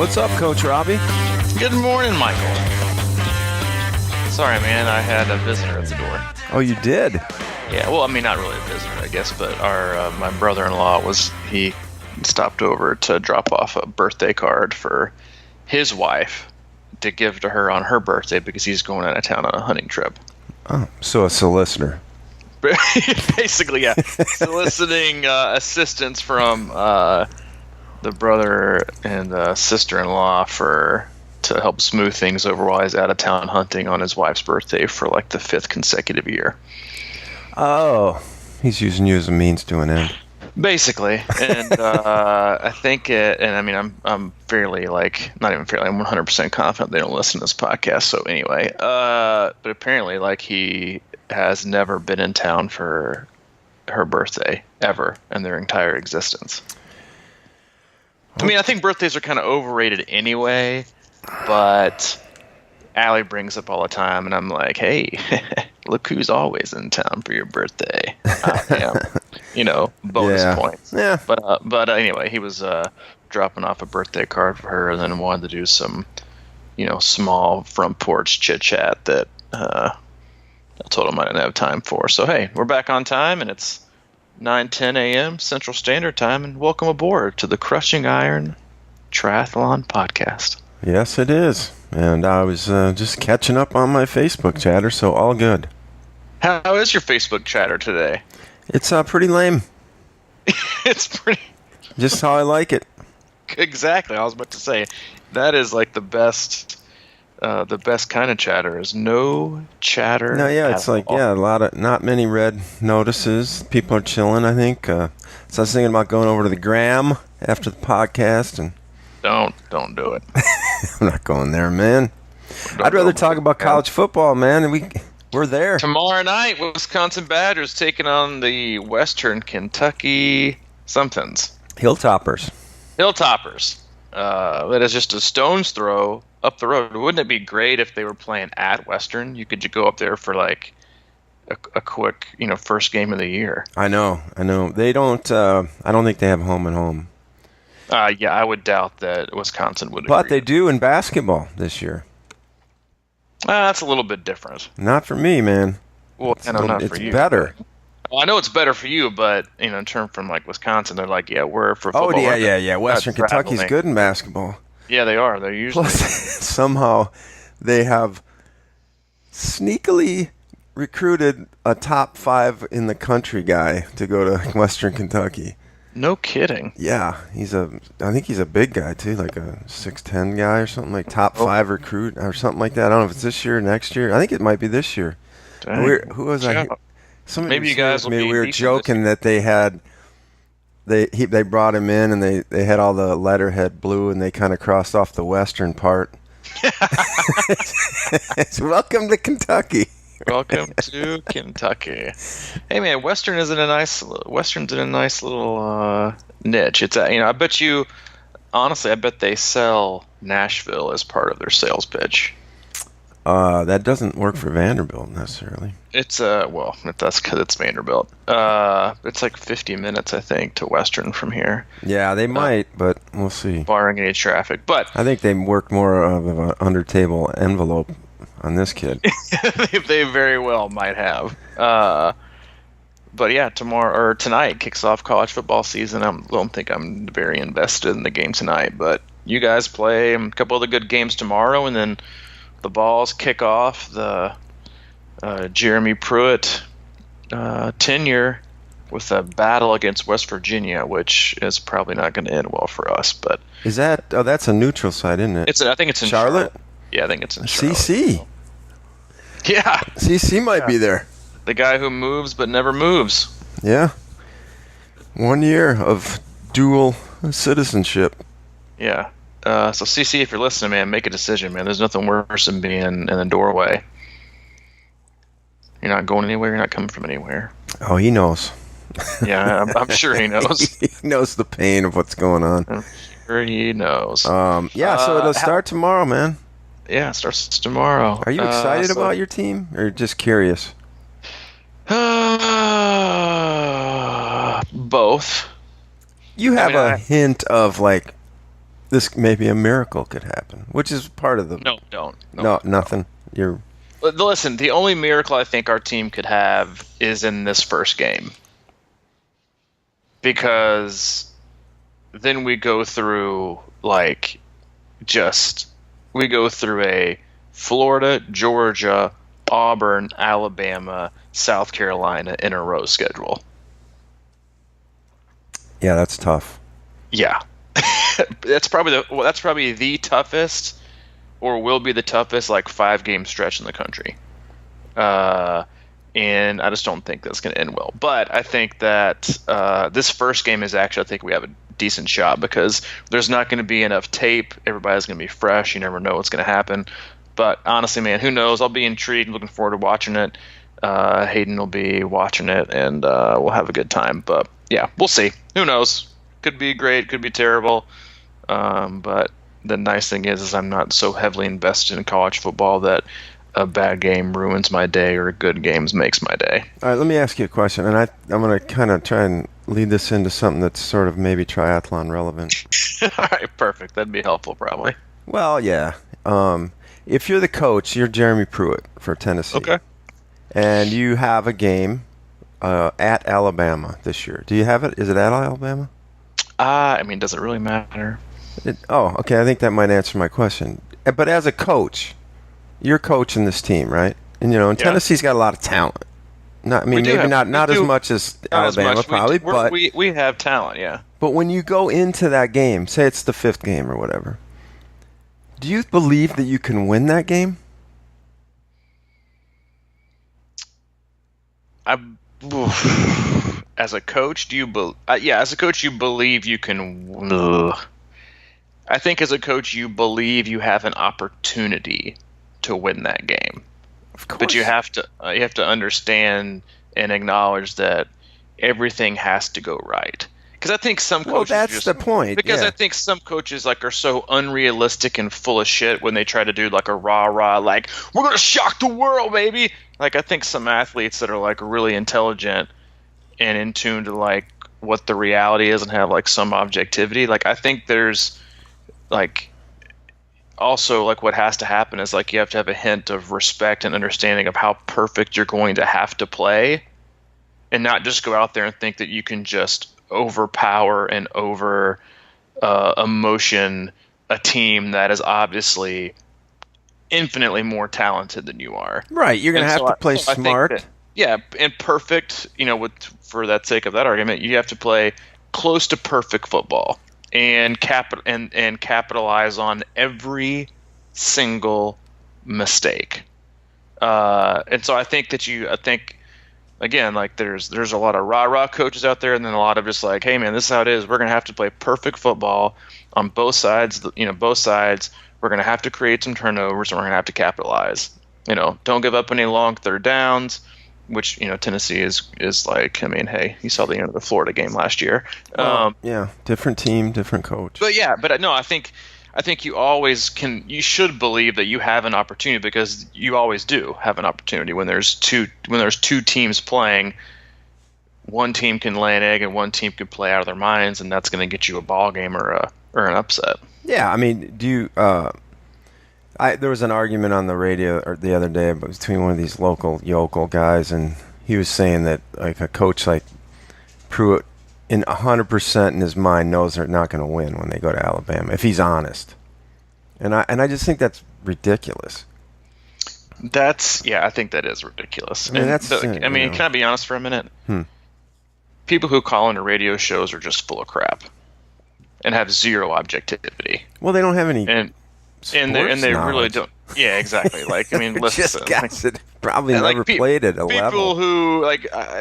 What's up, Coach Robbie? Good morning, Michael. Sorry, man, I had a visitor at the door. Oh, you did? Yeah, well, I mean, not really a visitor, I guess, but my brother-in-law he stopped over to drop off a birthday card for his wife to give to her on her birthday because he's going out of town on a hunting trip. Oh, so a solicitor. Basically, yeah. Soliciting assistance from the brother and sister-in-law to help smooth things over while he's out of town hunting on his wife's birthday for like the 5th consecutive year. Oh, he's using you as a means to an end. Basically, and I think I'm fairly not even fairly, I'm 100% confident they don't listen to this podcast. So anyway, but apparently he has never been in town for her birthday ever in their entire existence. I mean, I think birthdays are kind of overrated anyway, but Allie brings up all the time, and I'm like, hey, look who's always in town for your birthday. Bonus points. Yeah. But anyway, he was dropping off a birthday card for her, and then wanted to do some, small front porch chit chat that I told him I didn't have time for. So hey, we're back on time, and it's 9:10 a.m. Central Standard Time, and welcome aboard to the Crushing Iron Triathlon podcast. Yes, it is. And I was just catching up on my Facebook chatter, so all good. How is your Facebook chatter today? It's pretty lame. It's pretty... Just how I like it. Exactly. I was about to say, that is like the best kind of chatter is no chatter. No, yeah, it's like, a lot of, not many red notices. People are chilling, I think. So I was thinking about going over to the gram after the podcast and... Don't do it. I'm not going there, man. I'd rather talk about college football, man, and we're there. Tomorrow night, Wisconsin Badgers taking on the Western Kentucky somethings. Hilltoppers. That is just a stone's throw up the road. Wouldn't it be great if they were playing at Western? You could go up there for like a quick, first game of the year. I know. They don't. I don't think they have home and home. Yeah, I would doubt that Wisconsin would agree. But they do in basketball this year. That's a little bit different. Not for me, man. Well, not for you. It's better. Well, I know it's better for you, but in terms from Wisconsin, they're like, yeah, we're for football. Oh, yeah. Western Kentucky's good in basketball. Yeah, they are. They're usually... Plus, somehow they have sneakily recruited a top 5 in the country guy to go to Western Kentucky. No kidding. Yeah, I think he's a big guy too, like a 6'10" guy or something, like top 5 recruit or something like that. I don't know if it's this year or next year. I think it might be this year. Who was I? Maybe you guys will be we were joking that they brought him in and they had all the letterhead blue and they kind of crossed off the western part. Welcome to Kentucky. Welcome to Kentucky. Hey man, Western's in a nice little niche. It's I bet you, honestly, I bet they sell Nashville as part of their sales pitch. That doesn't work for Vanderbilt necessarily. It's that's because it's Vanderbilt. It's like 50 minutes, I think, to Western from here. Yeah, they might, but we'll see. Barring any traffic, but I think they work more of an under-table envelope on this kid. They very well might have. But yeah, tonight kicks off college football season. I don't think I'm very invested in the game tonight, but you guys play a couple of the good games tomorrow, and then the balls kick off the Jeremy Pruitt tenure with a battle against West Virginia, which is probably not going to end well for us. But is that? Oh, that's a neutral site, isn't it? I think it's in Charlotte. Yeah, I think it's in Charlotte. CC. Yeah. CC might be there. The guy who moves but never moves. Yeah. 1 year of dual citizenship. Yeah. So CC, if you're listening, man, make a decision, man. There's nothing worse than being in the doorway. You're not going anywhere. You're not coming from anywhere. Oh, he knows. Yeah, I'm sure he knows. He knows the pain of what's going on. I'm sure he knows. So it'll start tomorrow, man. Yeah, it starts tomorrow. Are you excited about your team, or just curious? Both. You have a hint of this maybe a miracle could happen, which is part of the. No, don't. No, nothing. You're. Listen, the only miracle I think our team could have is in this first game. Because then we go through, like, we go through a Florida, Georgia, Auburn, Alabama, South Carolina in a row schedule. Yeah, that's tough. Yeah. That's probably the toughest, or will be the toughest, like 5-game stretch in the country. And I just don't think that's going to end well. But I think that this first game is actually, I think we have a decent shot because there's not going to be enough tape. Everybody's going to be fresh. You never know what's going to happen. But honestly, man, who knows? I'll be intrigued, looking forward to watching it. Hayden will be watching it, and we'll have a good time. But yeah, we'll see. Who knows? Could be great, could be terrible. But the nice thing is I'm not so heavily invested in college football that a bad game ruins my day or good games makes my day. All right, let me ask you a question, and I'm going to kind of try and lead this into something that's sort of maybe triathlon relevant. All right, perfect. That'd be helpful, probably. Well, yeah. If you're the coach, you're Jeremy Pruitt for Tennessee. Okay. And you have a game at Alabama this year. Do you have it? Is it at Alabama? I mean, does it really matter? Okay. I think that might answer my question. But as a coach, you're coaching this team, right? And Tennessee's got a lot of talent. Not as much as Alabama, probably, but we have talent, yeah. But when you go into that game, say it's the 5th game or whatever, do you believe that you can win that game? As a coach, as a coach, you believe you can. I think as a coach, you believe you have an opportunity to win that game. Of course. But you have to understand and acknowledge that everything has to go right. Because I think some coaches. Well, that's the point. Because I think some coaches are so unrealistic and full of shit when they try to do a rah-rah, we're gonna shock the world, baby. I think some athletes that are really intelligent and in tune to what the reality is and have some objectivity. I think there's also what has to happen is you have to have a hint of respect and understanding of how perfect you're going to have to play, and not just go out there and think that you can just overpower and over emotion a team that is obviously infinitely more talented than you are. Right, you're going to have to play smart. And perfect, for that sake of that argument, you have to play close to perfect football and capitalize on every single mistake. And so I think again, there's a lot of rah-rah coaches out there, and then a lot of just hey man, this is how it is. We're gonna have to play perfect football on both sides. Both sides. We're gonna have to create some turnovers, and we're gonna have to capitalize. Don't give up any long third downs, which Tennessee is hey, you saw the end of the Florida game last year. Yeah, different team, different coach. But no, I think you always can. You should believe that you have an opportunity, because you always do have an opportunity when there's two teams playing. One team can lay an egg, and one team can play out of their minds, and that's going to get you a ball game or an upset. Yeah, I mean, do you? There was an argument on the radio the other day between one of these local yokel guys, and he was saying that a coach like Pruitt, in 100% in his mind, knows they're not going to win when they go to Alabama, if he's honest. And I just think that's ridiculous. I think that is ridiculous. Can I be honest for a minute? People who call into radio shows are just full of crap and have zero objectivity. Well, they don't have any. And they really don't. Yeah, exactly. Listen, just guys that probably never played at a level.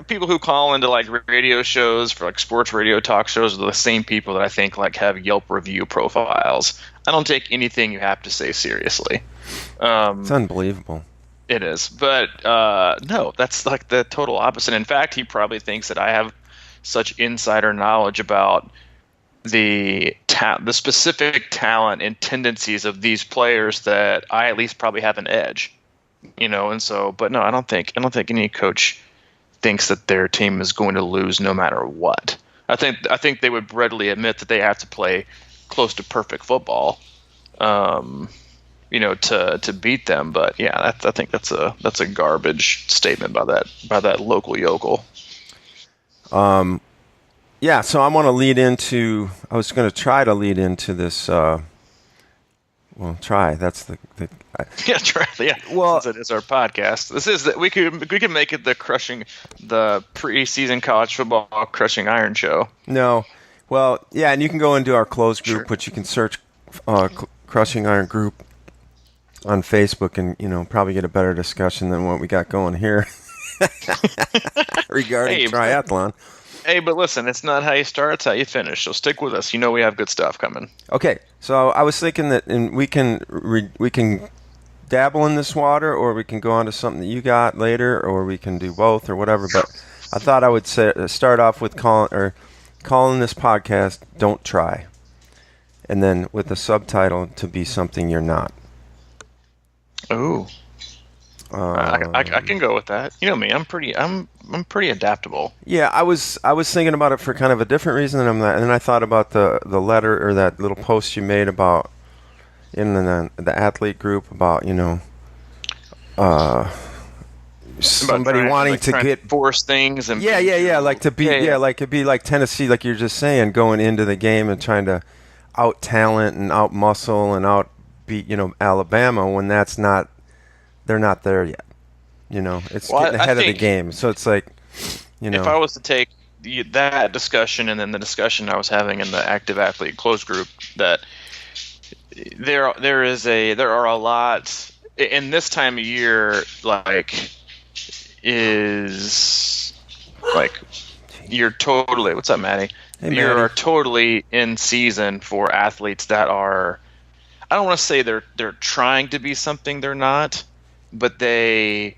People who call into radio shows for sports radio talk shows are the same people that I think have Yelp review profiles. I don't take anything you have to say seriously. It's unbelievable. It is, but no, that's the total opposite. In fact, he probably thinks that I have such insider knowledge about the specific talent and tendencies of these players that I at least probably have an edge, and so, but no, I don't think any coach thinks that their team is going to lose no matter what. I think they would readily admit that they have to play close to perfect football, to beat them. But yeah, I think that's a garbage statement by that local yokel. Yeah, so I want to lead into. I was going to try to lead into this. Try. That's the Yeah, try. Yeah. Well, since it is our podcast, this is that we could make it the preseason college football crushing iron show. No. Well, yeah, and you can go into our closed group, Sure. but you can search Crushing Iron Group on Facebook and, probably get a better discussion than what we got going here regarding triathlon. Hey, but listen, it's not how you start, it's how you finish. So stick with us. We have good stuff coming. Okay, so I was thinking that we can dabble in this water, or we can go on to something that you got later, or we can do both or whatever, but I thought I would start off with calling this podcast "Don't Try," and then with the subtitle to be something you're not. Ooh, I can go with that. You know me, I'm pretty adaptable. Yeah, I was thinking about it for kind of a different reason than that, and then I thought about the letter or that little post you made about in the athlete group about somebody wanting to get force things and like to be like it'd be like Tennessee, like you're just saying, going into the game and trying to out talent and out muscle and out beat Alabama when they're not there yet. It's getting ahead of the game, so it's like if I was to take that discussion and then the discussion I was having in the active athlete closed group, that there are a lot in this time of year, you're totally, what's up, Maddie? Hey, you're totally in season for athletes that are, I don't want to say they're trying to be something they're not, but they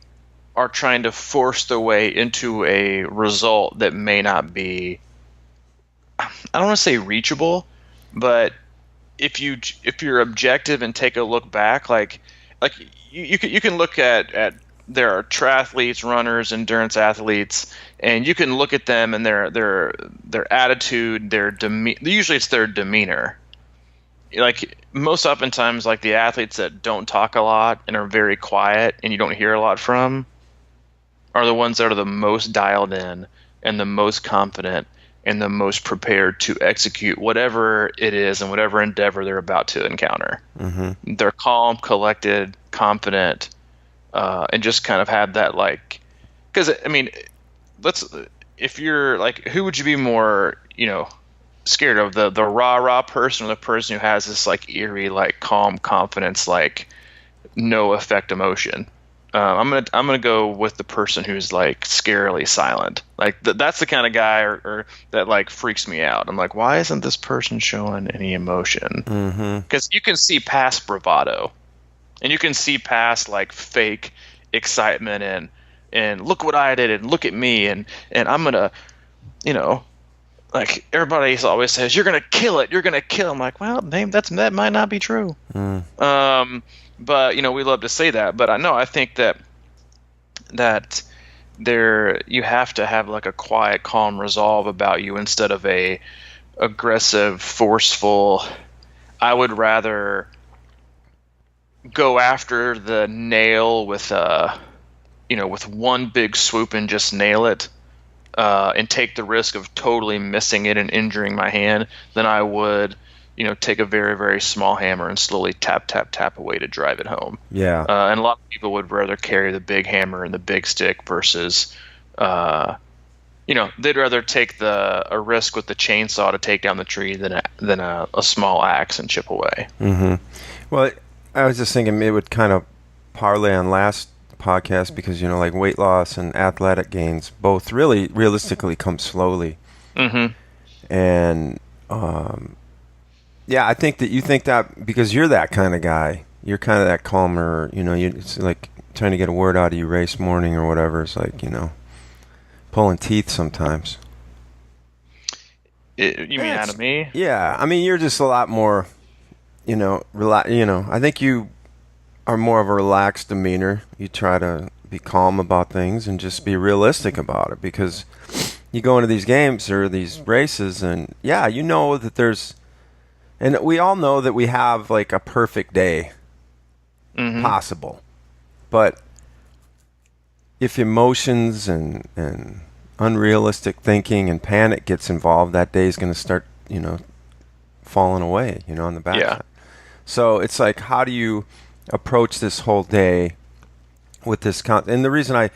are trying to force their way into a result that may not be, I don't want to say reachable, but if you're objective and take a look back, like you can look at there are triathletes, runners, endurance athletes, and you can look at them and their attitude, usually it's their demeanor. Like most oftentimes, like the athletes that don't talk a lot and are very quiet and you don't hear a lot from are the ones that are the most dialed in and the most confident and the most prepared to execute whatever it is and whatever endeavor they're about to encounter. Mm-hmm. They're calm, collected, confident, and just kind of have that, because I mean, if you're like, who would you be more, scared of, the rah person or the person who has this eerie, calm confidence, no effect emotion? I'm gonna go with the person who's scarily silent. That's the kind of guy or that freaks me out. I'm like, why isn't this person showing any emotion? Because you can see past bravado, and you can see past fake excitement and look what I did and look at me and I'm gonna, everybody always says you're gonna kill it. You're gonna kill. I'm like, well, that might not be true. But we love to say that. But I think that there you have to have a quiet, calm resolve about you instead of a aggressive, forceful. I would rather go after the nail with one big swoop and just nail it, and take the risk of totally missing it and injuring my hand than I would take a very, very small hammer and slowly tap, tap, tap away to drive it home. Yeah. And a lot of people would rather carry the big hammer and the big stick versus, they'd rather take a risk with the chainsaw to take down the tree than a small axe and chip away. Mm-hmm. Well, I was just thinking it would kind of parlay on last podcast because, weight loss and athletic gains both really realistically come slowly. Mm-hmm. And, yeah, I think that you think that because you're that kind of guy. You're kind of that calmer, it's like trying to get a word out of you race morning or whatever. It's like, pulling teeth sometimes. You mean out of me? Yeah. I mean, you're just a lot more, I think you are more of a relaxed demeanor. You try to be calm about things and just be realistic about it because you go into these games or these races and, yeah, that there's And we all know that we have like a perfect day possible. But if emotions and unrealistic thinking and panic gets involved, that day is going to start, falling away, on the backside. Yeah. So it's like, how do you approach this whole day with this and the reason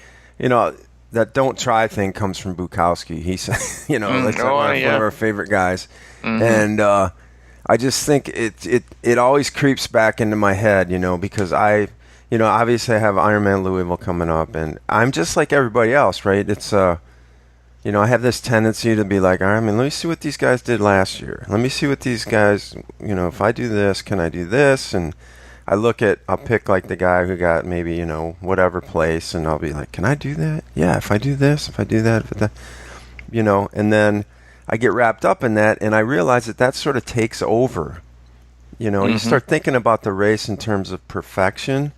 that don't try thing comes from Bukowski. He's, it's like one of our favorite guys. And I just think it always creeps back into my head, because obviously I have Ironman Louisville coming up, and I'm just like everybody else, right? It's, I have this tendency to be like, all right, let me see what these guys did last year. Let me see what these guys, if I do this, can I do this? And I'll pick like the guy who got maybe, whatever place, and I'll be like, can I do that? Yeah, if I do this, if I do that, and then I get wrapped up in that, and I realize that sort of takes over. You start thinking about the race in terms of perfection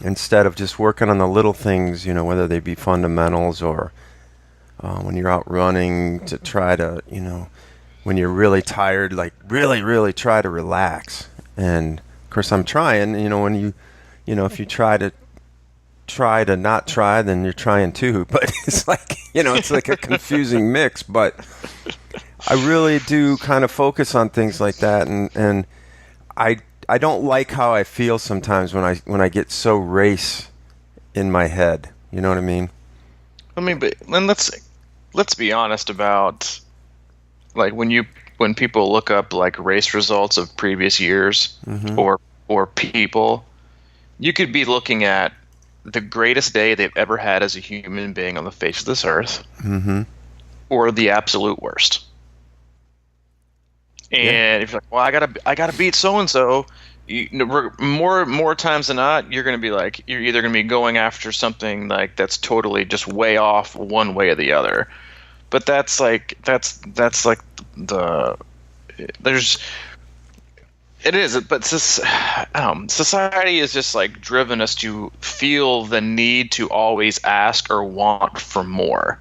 instead of just working on the little things, whether they be fundamentals or when you're out running to try to, when you're really tired, like really, really try to relax. And of course I'm trying, when if you try to not try, then you're trying too. But it's like, it's like a confusing mix. But I really do kind of focus on things like that. And I don't like how I feel sometimes when I get so race in my head. You know what I mean? But then let's be honest about like when people look up like race results of previous years or people, you could be looking at the greatest day they've ever had as a human being on the face of this earth, or the absolute worst. And if you're like, well, I gotta beat so and so, more times than not, you're gonna be like, you're either gonna be going after something like that's totally just way off one way or the other. But that's like society is just like driven us to feel the need to always ask or want for more.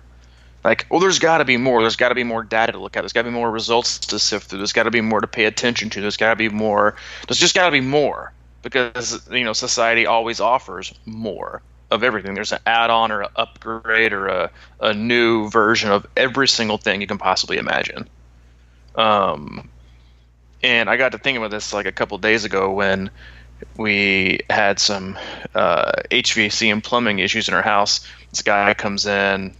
Like, well, there's got to be more. There's got to be more data to look at. There's got to be more results to sift through. There's got to be more to pay attention to. There's got to be more. There's just got to be more because society always offers more of everything. There's an add-on or an upgrade or a new version of every single thing you can possibly imagine. And I got to thinking about this like a couple days ago when we had some HVAC and plumbing issues in our house. This guy comes in,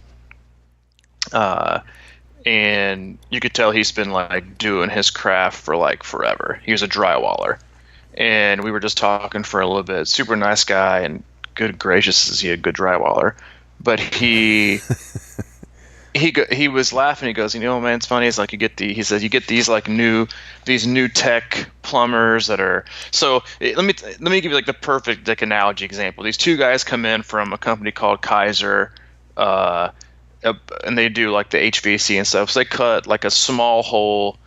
and you could tell he's been like doing his craft for like forever. He was a drywaller, and we were just talking for a little bit. Super nice guy, and good gracious, is he a good drywaller? But he was laughing. He goes, man, it's funny. It's like you get these like these new tech plumbers that are. So let me give you like the perfect like analogy example. These two guys come in from a company called Kaiser, and they do like the HVAC and stuff. So they cut like a small hole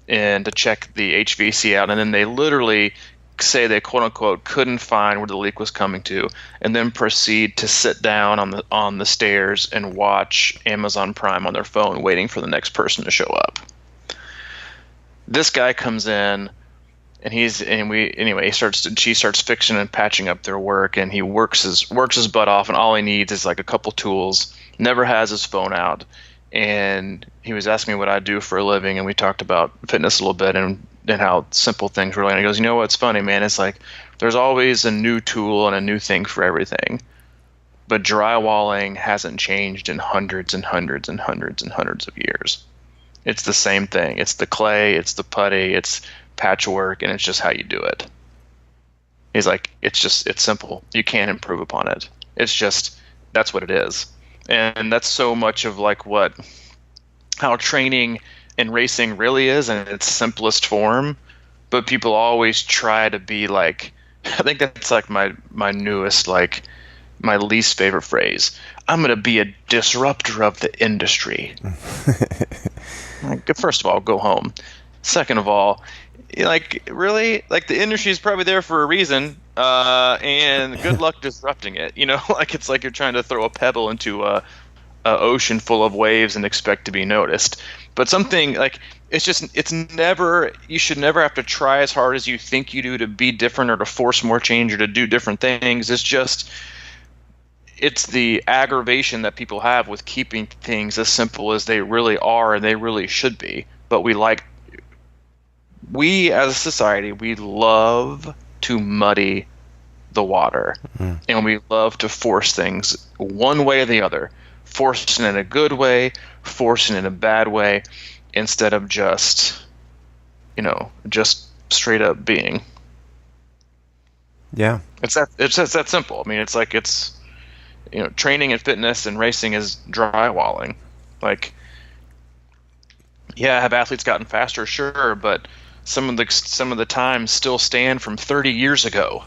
in to check the HVAC out, and then they literally say they quote unquote couldn't find where the leak was coming to, and then proceed to sit down on the stairs and watch Amazon Prime on their phone, waiting for the next person to show up. This guy comes in, and she starts fixing and patching up their work, and he works his butt off, and all he needs is like a couple tools. Never has his phone out, and he was asking me what I do for a living, and we talked about fitness a little bit and how simple things were. And he goes, what's funny, man? It's like there's always a new tool and a new thing for everything, but drywalling hasn't changed in hundreds and hundreds and hundreds and hundreds of years. It's the same thing. It's the clay, it's the putty, it's patchwork, and it's just how you do it. He's like, it's simple. You can't improve upon it. It's just, that's what it is. And that's so much of like how training and racing really is in its simplest form. But people always try to be like, I think that's like my newest, like my least favorite phrase. I'm going to be a disruptor of the industry. Like, first of all, go home. Second of all, like, really? Like, the industry is probably there for a reason, and good luck disrupting it. Like, it's like you're trying to throw a pebble into a an ocean full of waves and expect to be noticed. But something like it's never, you should never have to try as hard as you think you do to be different or to force more change or to do different things. It's the aggravation that people have with keeping things as simple as they really are and they really should be. But we as a society, we love to muddy the water, and we love to force things one way or the other, forcing in a good way, forcing in a bad way, instead of just straight up being. Yeah, it's just that simple. I mean, it's like training and fitness and racing is drywalling. Like, yeah, have athletes gotten faster? Sure, but some of the times still stand from 30 years ago.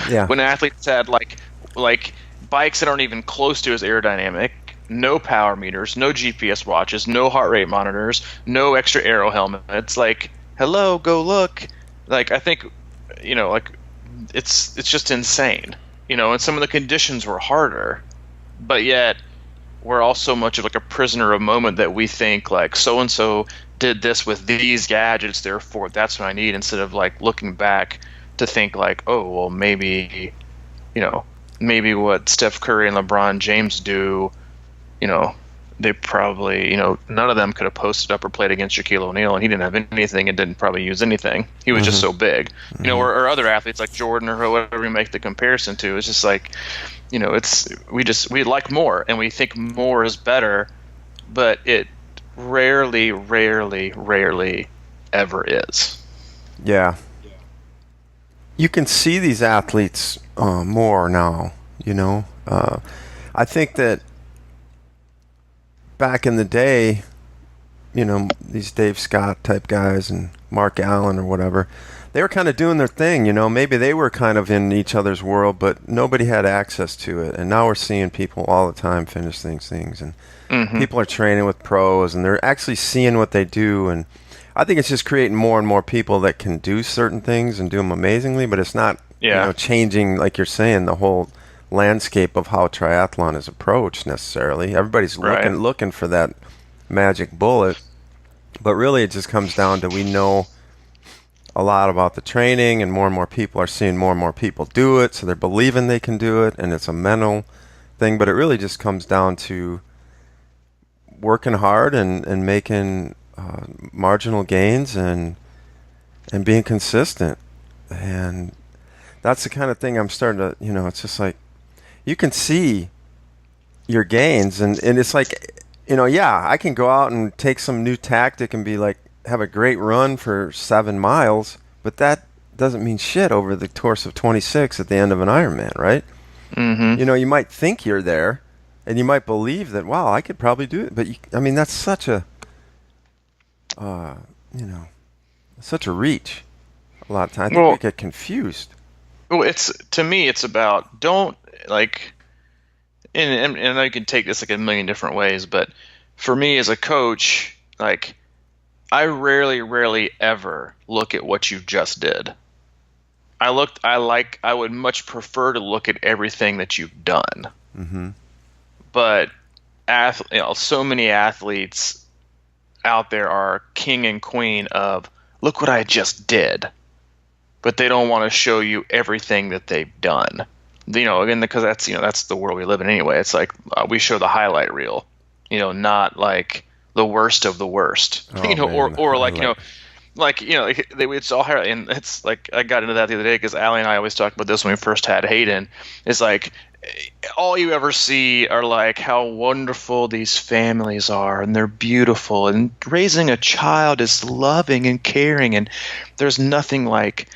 Yeah. When athletes had like bikes that aren't even close to as aerodynamic, no power meters, no GPS watches, no heart rate monitors, no extra aero helmets. Like, hello, go look. Like, I think, it's just insane. And some of the conditions were harder, but yet we're all so much of like a prisoner of moment that we think like so and so did this with these gadgets, therefore that's what I need, instead of like looking back to think like, oh, well, maybe what Steph Curry and LeBron James do, they probably, none of them could have posted up or played against Shaquille O'Neal, and he didn't have anything and didn't probably use anything. He was just so big, or other athletes like Jordan or whoever we make the comparison to. It's just like, we like more and we think more is better, but it rarely ever is. Yeah. You can see these athletes more now, I think that back in the day, these Dave Scott type guys and Mark Allen or whatever, they were kind of doing their thing, maybe they were kind of in each other's world, but nobody had access to it. And now we're seeing people all the time finish things and people are training with pros and they're actually seeing what they do. And I think it's just creating more and more people that can do certain things and do them amazingly, but it's not changing, like you're saying, the whole landscape of how triathlon is approached necessarily. Everybody's looking for that magic bullet, but really it just comes down to we know a lot about the training, and more people are seeing more and more people do it, so they're believing they can do it, and it's a mental thing. But it really just comes down to working hard and making marginal gains and being consistent. And that's the kind of thing I'm starting to, it's just like you can see your gains, and it's like, I can go out and take some new tactic and be like, have a great run for 7 miles, but that doesn't mean shit over the course of 26 at the end of an Ironman, right? You might think you're there, and you might believe that, wow, I could probably do it, but that's such a such a reach. A lot of times, I think we get confused. Well, to me, it's about don't like, and I know you can take this like a million different ways, but for me as a coach, like, I rarely ever look at what you just did. I would much prefer to look at everything that you've done. But so many athletes out there are king and queen of, look what I just did, but they don't want to show you everything that they've done. Again, because that's the world we live in anyway. It's like we show the highlight reel, not like the worst of the worst. It's all highlight, and it's like I got into that the other day because Allie and I always talked about this when we first had Hayden. It's like all you ever see are like how wonderful these families are, and they're beautiful, and raising a child is loving and caring, and there's nothing like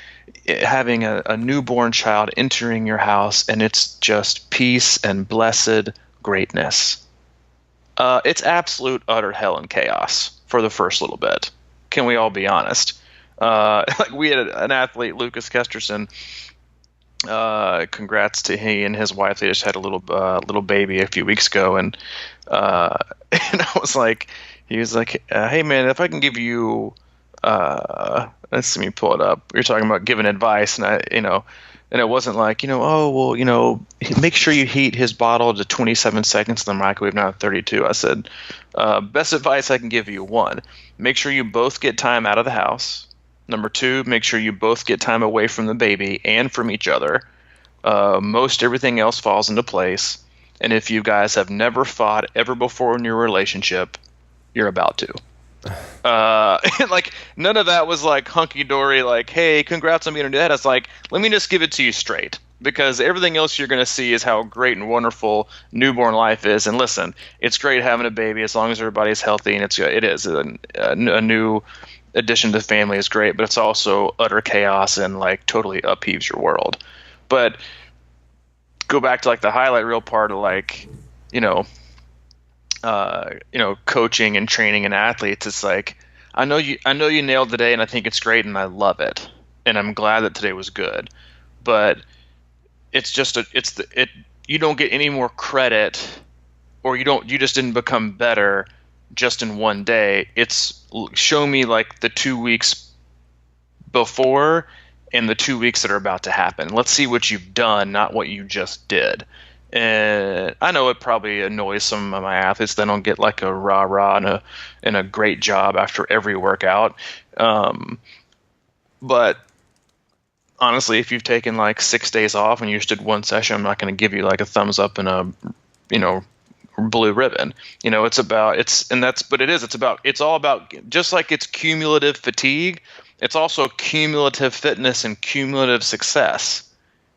having a newborn child entering your house and it's just peace and blessed greatness. It's absolute utter hell and chaos for the first little bit. Can we all be honest? Like we had an athlete, Lucas Kesterson. Congrats to he and his wife. They just had a little baby a few weeks ago, and I was like, he was like, hey man, if I can give you, let me pull it up. You're talking about giving advice, and And it wasn't like, oh, well, make sure you heat his bottle to 27 seconds in the microwave, not 32. I said, best advice I can give you: one, make sure you both get time out of the house. Number two, make sure you both get time away from the baby and from each other. Most everything else falls into place. And if you guys have never fought ever before in your relationship, you're about to. Like, none of that was like hunky-dory, like, hey, congrats on being a dad. It's like, let me just give it to you straight, because everything else you're going to see is how great and wonderful newborn life is. And listen, it's great having a baby as long as everybody's healthy, and it is a new addition to the family is great, but it's also utter chaos and like totally upheaves your world. But go back to like the highlight reel part of like, coaching and training and athletes. It's like, I know you nailed the day, and I think it's great, and I love it, and I'm glad that today was good. But it's just you don't get any more credit, or you just didn't become better just in one day. It's show me like the 2 weeks before and the 2 weeks that are about to happen. Let's see what you've done, not what you just did. And I know it probably annoys some of my athletes. They don't get like a rah-rah and a great job after every workout. But honestly, if you've taken like 6 days off and you just did one session, I'm not going to give you like a thumbs up and a, blue ribbon. It's all about, just like it's cumulative fatigue, it's also cumulative fitness and cumulative success.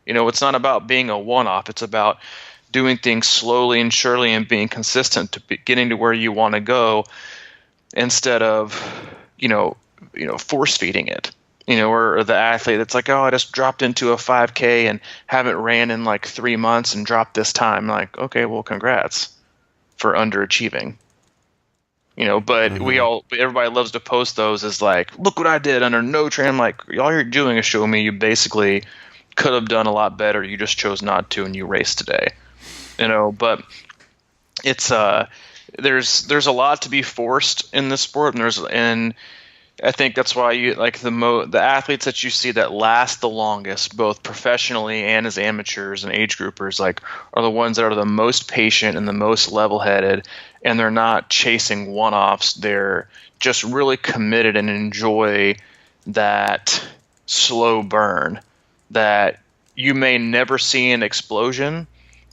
It's not about being a one-off. It's about doing things slowly and surely and being consistent to getting to where you want to go, instead of, force feeding it. Or the athlete that's like, oh, I just dropped into a 5K and haven't ran in like 3 months and dropped this time. Like, okay, well, congrats for underachieving. But everybody loves to post those as like, look what I did under no training. I'm like, all you're doing is showing me you basically could have done a lot better. You just chose not to, and you raced today. But it's there's a lot to be forced in this sport, and I think that's why you like the athletes that you see that last the longest, both professionally and as amateurs and age groupers, like, are the ones that are the most patient and the most level-headed, and they're not chasing one-offs. They're just really committed and enjoy that slow burn that you may never see an explosion,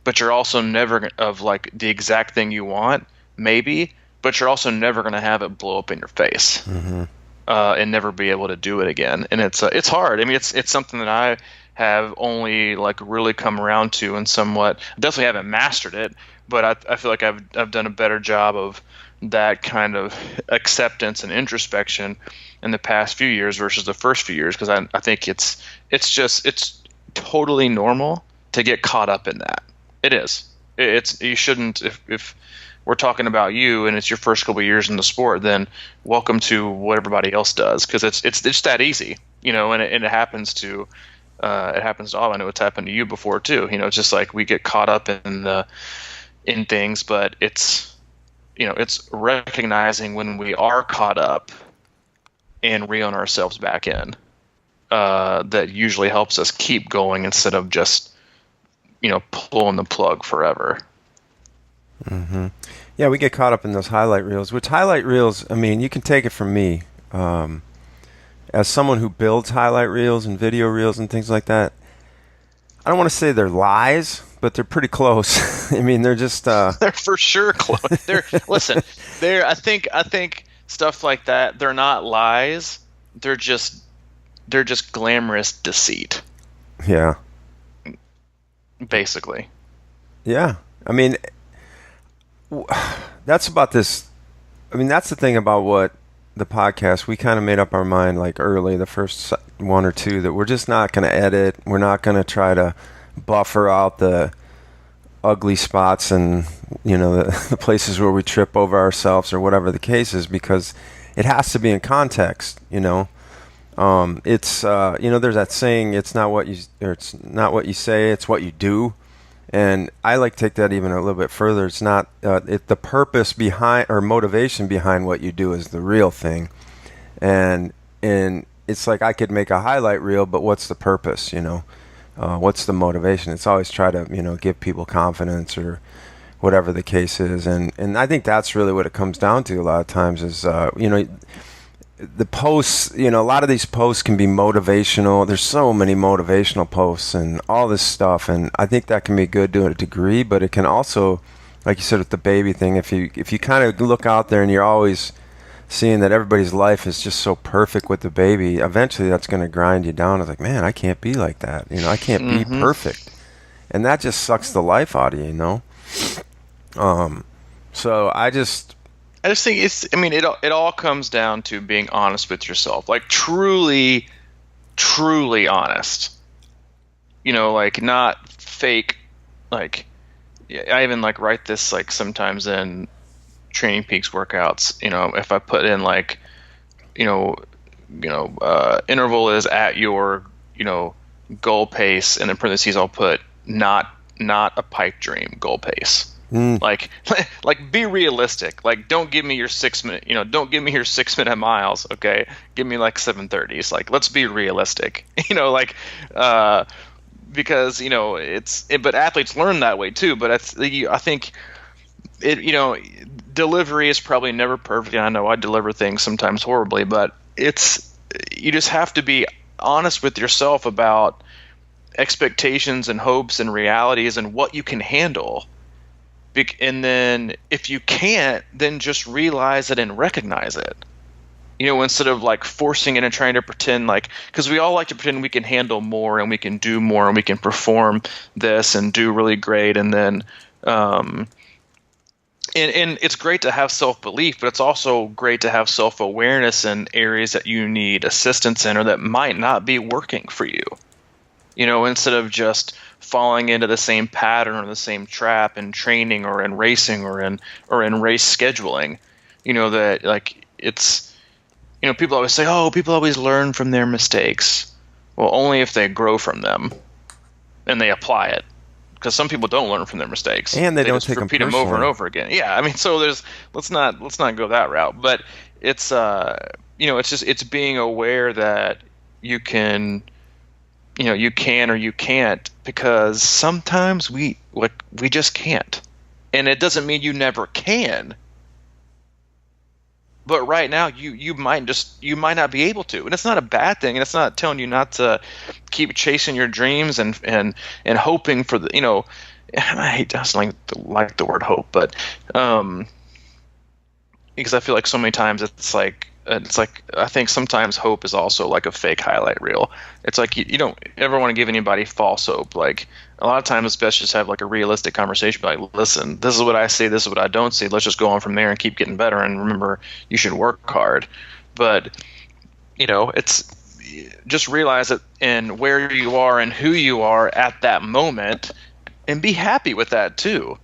but you're also never of like the exact thing you want, maybe, but you're also never going to have it blow up in your face. Mm-hmm. And never be able to do it again. And it's hard. I mean, it's something that I have only like really come around to, and somewhat definitely haven't mastered it, but I feel like I've done a better job of that kind of acceptance and introspection in the past few years versus the first few years, because I think it's totally normal to get caught up in that. It is. You shouldn't, if we're talking about you and it's your first couple of years in the sport, then welcome to what everybody else does, because it's that easy, and it happens to all. I know it's happened to you before too. It's just like we get caught up in things, but it's recognizing when we are caught up and reeling ourselves back in. That usually helps us keep going instead of just pulling the plug forever. Mm-hmm. Yeah, we get caught up in those highlight reels. Which highlight reels, I mean, you can take it from me. As someone who builds highlight reels and video reels and things like that, I don't want to say they're lies, but they're pretty close. I mean, they're just they're for sure close. I think stuff like that, they're not lies. They're just glamorous deceit. Yeah. Basically. Yeah. I mean, that's about this. I mean, that's the thing about what the podcast, we kind of made up our mind like early, the first one or two, that we're just not going to edit. We're not going to try to buffer out the ugly spots and, the places where we trip over ourselves or whatever the case is, because it has to be in context, It's there's that saying, it's not what you say, it's what you do. And I like to take that even a little bit further. It's not the purpose behind or motivation behind what you do is the real thing. And it's like I could make a highlight reel, but what's the purpose? what's the motivation? It's always try to, give people confidence or whatever the case is. And I think that's really what it comes down to a lot of times is, the posts, a lot of these posts can be motivational. There's so many motivational posts and all this stuff. And I think that can be good to a degree, but it can also, like you said with the baby thing, if you kind of look out there and you're always seeing that everybody's life is just so perfect with the baby, eventually that's going to grind you down. It's like, man, I can't be like that. I can't be perfect. And that just sucks the life out of you, So I just think it all comes down to being honest with yourself, like truly honest, like not fake. Like I even like write this like sometimes in Training Peaks workouts, if I put in like, interval is at your, goal pace, and in parentheses I'll put not a pipe dream goal pace. Like be realistic. Like don't give me your 6 minute, don't give me your 6 minute miles. Okay. Give me like 7:30s. Like, let's be realistic, because, but athletes learn that way too. But I think delivery is probably never perfect. I know I deliver things sometimes horribly, but you just have to be honest with yourself about expectations and hopes and realities and what you can handle. And then if you can't, then just realize it and recognize it. Instead of like forcing it and trying to pretend like, because we all like to pretend we can handle more and we can do more and we can perform this and do really great. And then, and it's great to have self-belief, but it's also great to have self-awareness in areas that you need assistance in or that might not be working for you. Instead of just falling into the same pattern or the same trap in training or in racing or in race scheduling, that like it's, people always say, oh, people always learn from their mistakes. Well, only if they grow from them and they apply it. Because some people don't learn from their mistakes, and they don't just take repeat them them over and over again. Yeah, so let's not go that route. But it's it's being aware that you can, you can or you can't, because sometimes we just can't, and it doesn't mean you never can. But right now, you might not be able to, and it's not a bad thing, and it's not telling you not to keep chasing your dreams and hoping for the I don't like the word hope, but because I feel like so many times it's like I think sometimes hope is also like a fake highlight reel. It's like you don't ever want to give anybody false hope. Like a lot of times it's best just have like a realistic conversation. Like, listen, this is what I see, this is what I don't see. Let's just go on from there and keep getting better. And remember, you should work hard. But it's just realize it and where you are and who you are at that moment, and be happy with that too.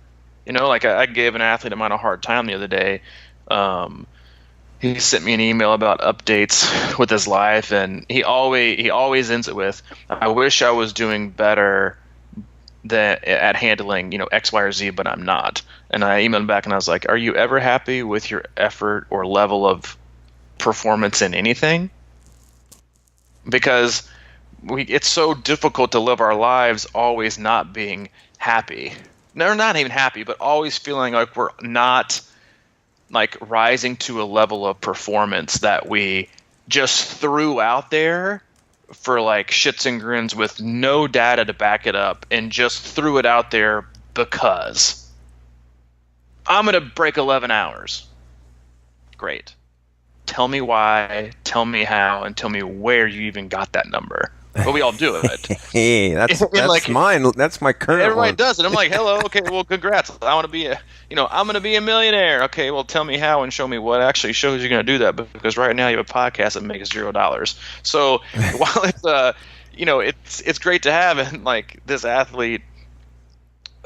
Like I gave an athlete of mine a hard time the other day. He sent me an email about updates with his life, and he always ends it with, "I wish I was doing better at handling X, Y, or Z, but I'm not." And I emailed him back, and I was like, "Are you ever happy with your effort or level of performance in anything?" Because it's so difficult to live our lives always not being happy. No, not even happy, but always feeling like we're not like rising to a level of performance that we just threw out there for like shits and grins with no data to back it up, and just threw it out there because I'm going to break 11 hours. Great. Tell me why, tell me how, and tell me where you even got that number. But we all do it. Hey, that's like, mine. That's my current everybody one. does it. I'm like, hello, okay, well, congrats. I want to be I'm going to be a millionaire. Okay, well, tell me how and show me what actually shows you're going to do that. Because right now you have a podcast that makes $0. So while it's great to have, and like this athlete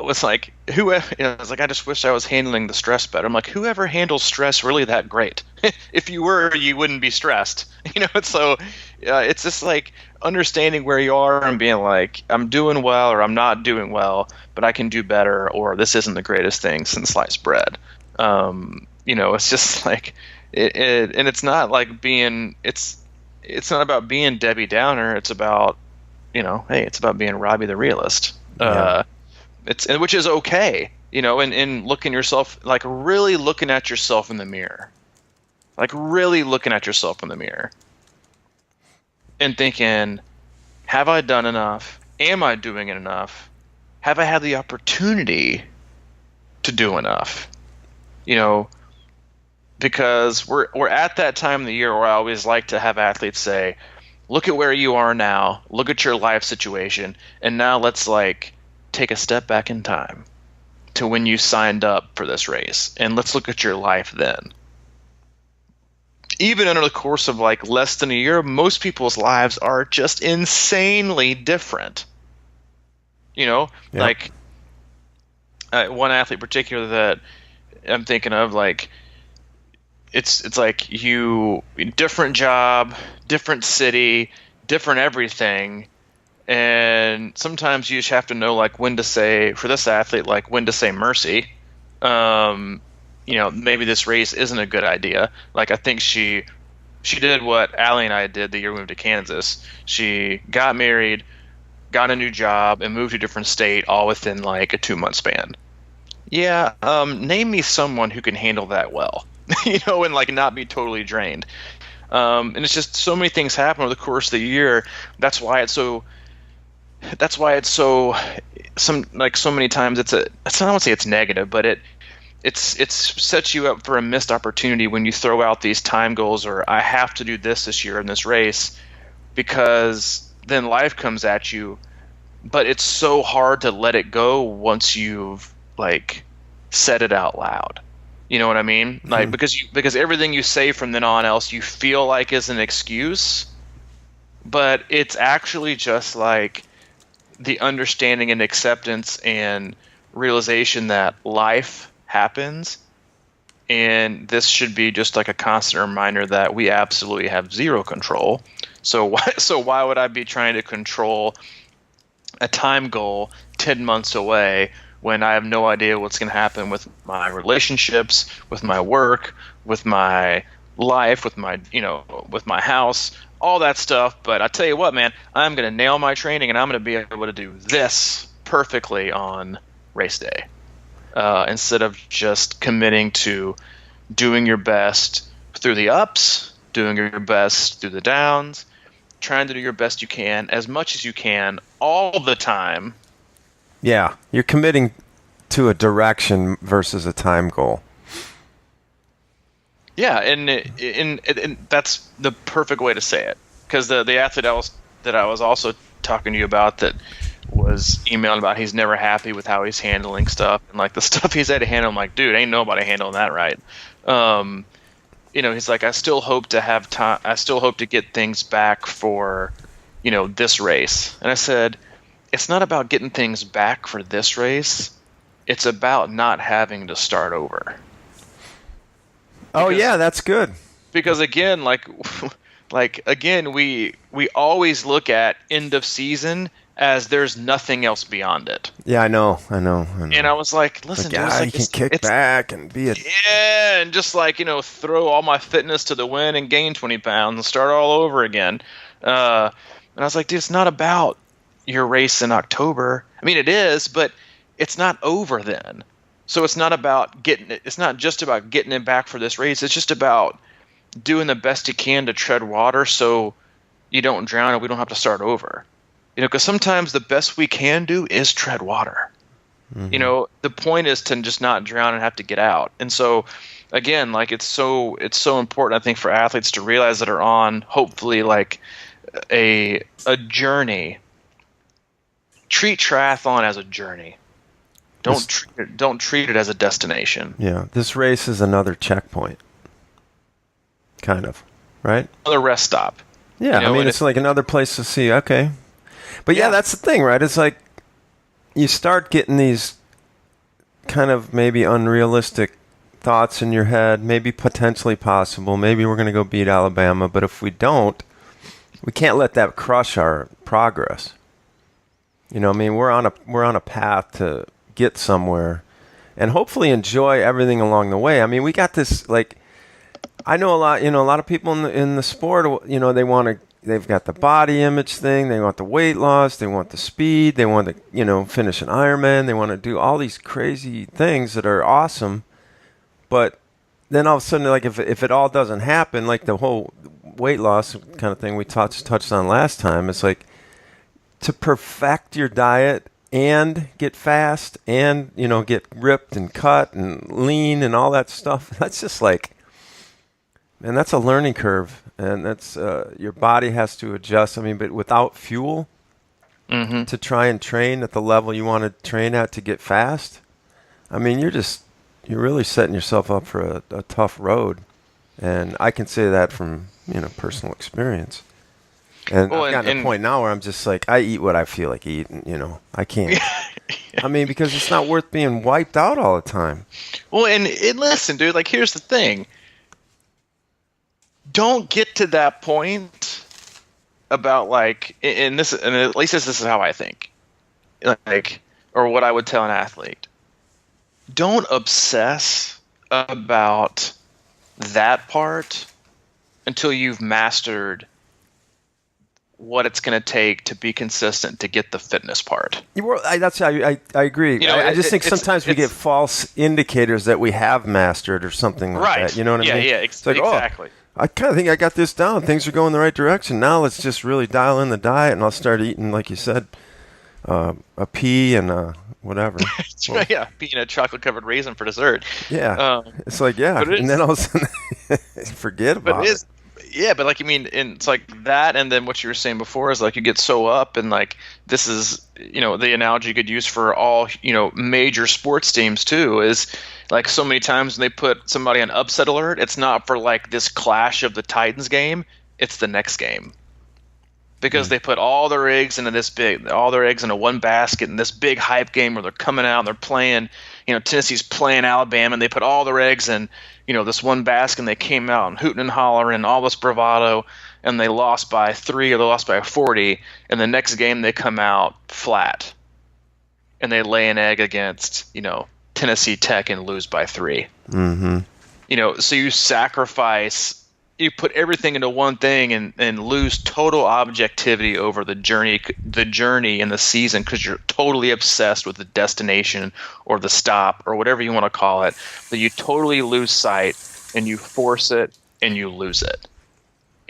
was like, it's like, I just wish I was handling the stress better. I'm like, whoever handles stress really that great? If you were, you wouldn't be stressed. So it's just like understanding where you are and being like, I'm doing well or I'm not doing well, but I can do better, or this isn't the greatest thing since sliced bread. It's just like and it's not like it's not about being Debbie Downer. It's about hey, it's about being Robbie the realist. Yeah. Which is okay, and looking yourself, like really looking at yourself in the mirror, and thinking, have I done enough? Am I doing it enough? Have I had the opportunity to do enough? Because we're at that time of the year where I always like to have athletes say, look at where you are now, look at your life situation, and now let's like take a step back in time to when you signed up for this race, and let's look at your life then. Even under the course of like less than a year, most people's lives are just insanely different. Yeah. Like one athlete in particular that I'm thinking of, like it's like you different job, different city, different everything, and sometimes you just have to know like when to say, for this athlete, like when to say mercy. Maybe this race isn't a good idea. Like I think she did what Allie and I did the year we moved to Kansas. She got married, got a new job, and moved to a different state all within like a 2-month span. Yeah, name me someone who can handle that well, and like not be totally drained. And it's just so many things happen over the course of the year. That's why it's so so many times I don't want to say it's negative, but it sets you up for a missed opportunity when you throw out these time goals, or I have to do this year in this race, because then life comes at you. But it's so hard to let it go once you've like said it out loud. You know what I mean? Mm-hmm. Like because everything you say from then on else you feel like is an excuse, but it's actually just like the understanding and acceptance and realization that life happens, and this should be just like a constant reminder that we absolutely have zero control. So why would I be trying to control a time goal 10 months away when I have no idea what's going to happen with my relationships, with my work, with my life, with my house, all that stuff. But I tell you what, man, I'm going to nail my training, and I'm going to be able to do this perfectly on race day, instead of just committing to doing your best through the ups, doing your best through the downs, trying to do your best you can, as much as you can, all the time. Yeah, you're committing to a direction versus a time goal. Yeah, and that's the perfect way to say it. Because the athlete that I was also talking to you about, that was emailing about he's never happy with how he's handling stuff, and like the stuff he's had to handle, I'm like, dude, ain't nobody handling that right. He's like, I still hope to have time. I still hope to get things back for, this race. And I said, it's not about getting things back for this race. It's about not having to start over. Oh yeah, that's good. Because again, we always look at end of season as there's nothing else beyond it. Yeah, I know. And I was like, listen, you can kick back and be and just like, throw all my fitness to the wind and gain 20 pounds and start all over again. And I was like, dude, it's not about your race in October. I mean, it is, but it's not over then. So it's not about getting it. It's not just about getting it back for this race. It's just about doing the best you can to tread water so you don't drown and we don't have to start over. Because sometimes the best we can do is tread water. Mm-hmm. The point is to just not drown and have to get out. And so, again, like it's so important, I think, for athletes to realize that are on hopefully like a journey. Treat triathlon as a journey. Don't treat it as a destination. Yeah, this race is another checkpoint. Kind of, right? Another rest stop. Yeah, I mean, it's like another place to see. Okay. But yeah, that's the thing, right? It's like you start getting these kind of maybe unrealistic thoughts in your head, maybe potentially possible. Maybe we're going to go beat Alabama, but if we don't, we can't let that crush our progress. I mean, we're on a path to get somewhere and hopefully enjoy everything along the way. I mean, we got this, like, I know a lot of people in the sport, they want to they've got the body image thing. They want the weight loss. They want the speed. They want to, finish an Ironman. They want to do all these crazy things that are awesome. But then all of a sudden, like if it all doesn't happen, like the whole weight loss kind of thing we touched on last time, it's like to perfect your diet and get fast and, get ripped and cut and lean and all that stuff. That's just like, man, that's a learning curve. And that's your body has to adjust. I mean, but without fuel to try and train at the level you want to train at to get fast, I mean, you're really setting yourself up for a tough road. And I can say that from, personal experience. And I've gotten to a point now where I'm just like, I eat what I feel like eating, I can't. Yeah. I mean, because it's not worth being wiped out all the time. Well, and listen, dude, like, here's the thing. Don't get to that point about like, and at least this is how I think, like, or what I would tell an athlete. Don't obsess about that part until you've mastered what it's going to take to be consistent to get the fitness part. I agree. I just think sometimes we get false indicators that we have mastered or something like that. You know what I mean? Yeah, exactly. I kind of think I got this down. Things are going the right direction. Now let's just really dial in the diet, and I'll start eating, like you said, a pea and whatever. Well, yeah, pea and a chocolate-covered raisin for dessert. Yeah. It's like, yeah. And then all of a sudden, forget about it. Yeah, but like, and it's like that, and then what you were saying before is like you get so up, and like this is, the analogy you could use for all, major sports teams too, is like so many times when they put somebody on upset alert, it's not for like this clash of the Titans game, it's the next game. Because they put all their eggs into one basket in this big hype game where they're coming out and they're playing, Tennessee's playing Alabama, and they put all their eggs in, this one basket, and they came out and hooting and hollering and all this bravado, and they lost by 3 or they lost by 40, and the next game they come out flat. And they lay an egg against, Tennessee Tech and lose by 3. Mm-hmm. So you sacrifice, you put everything into one thing and lose total objectivity over the journey and the season because you're totally obsessed with the destination or the stop or whatever you want to call it. That you totally lose sight and you force it and you lose it.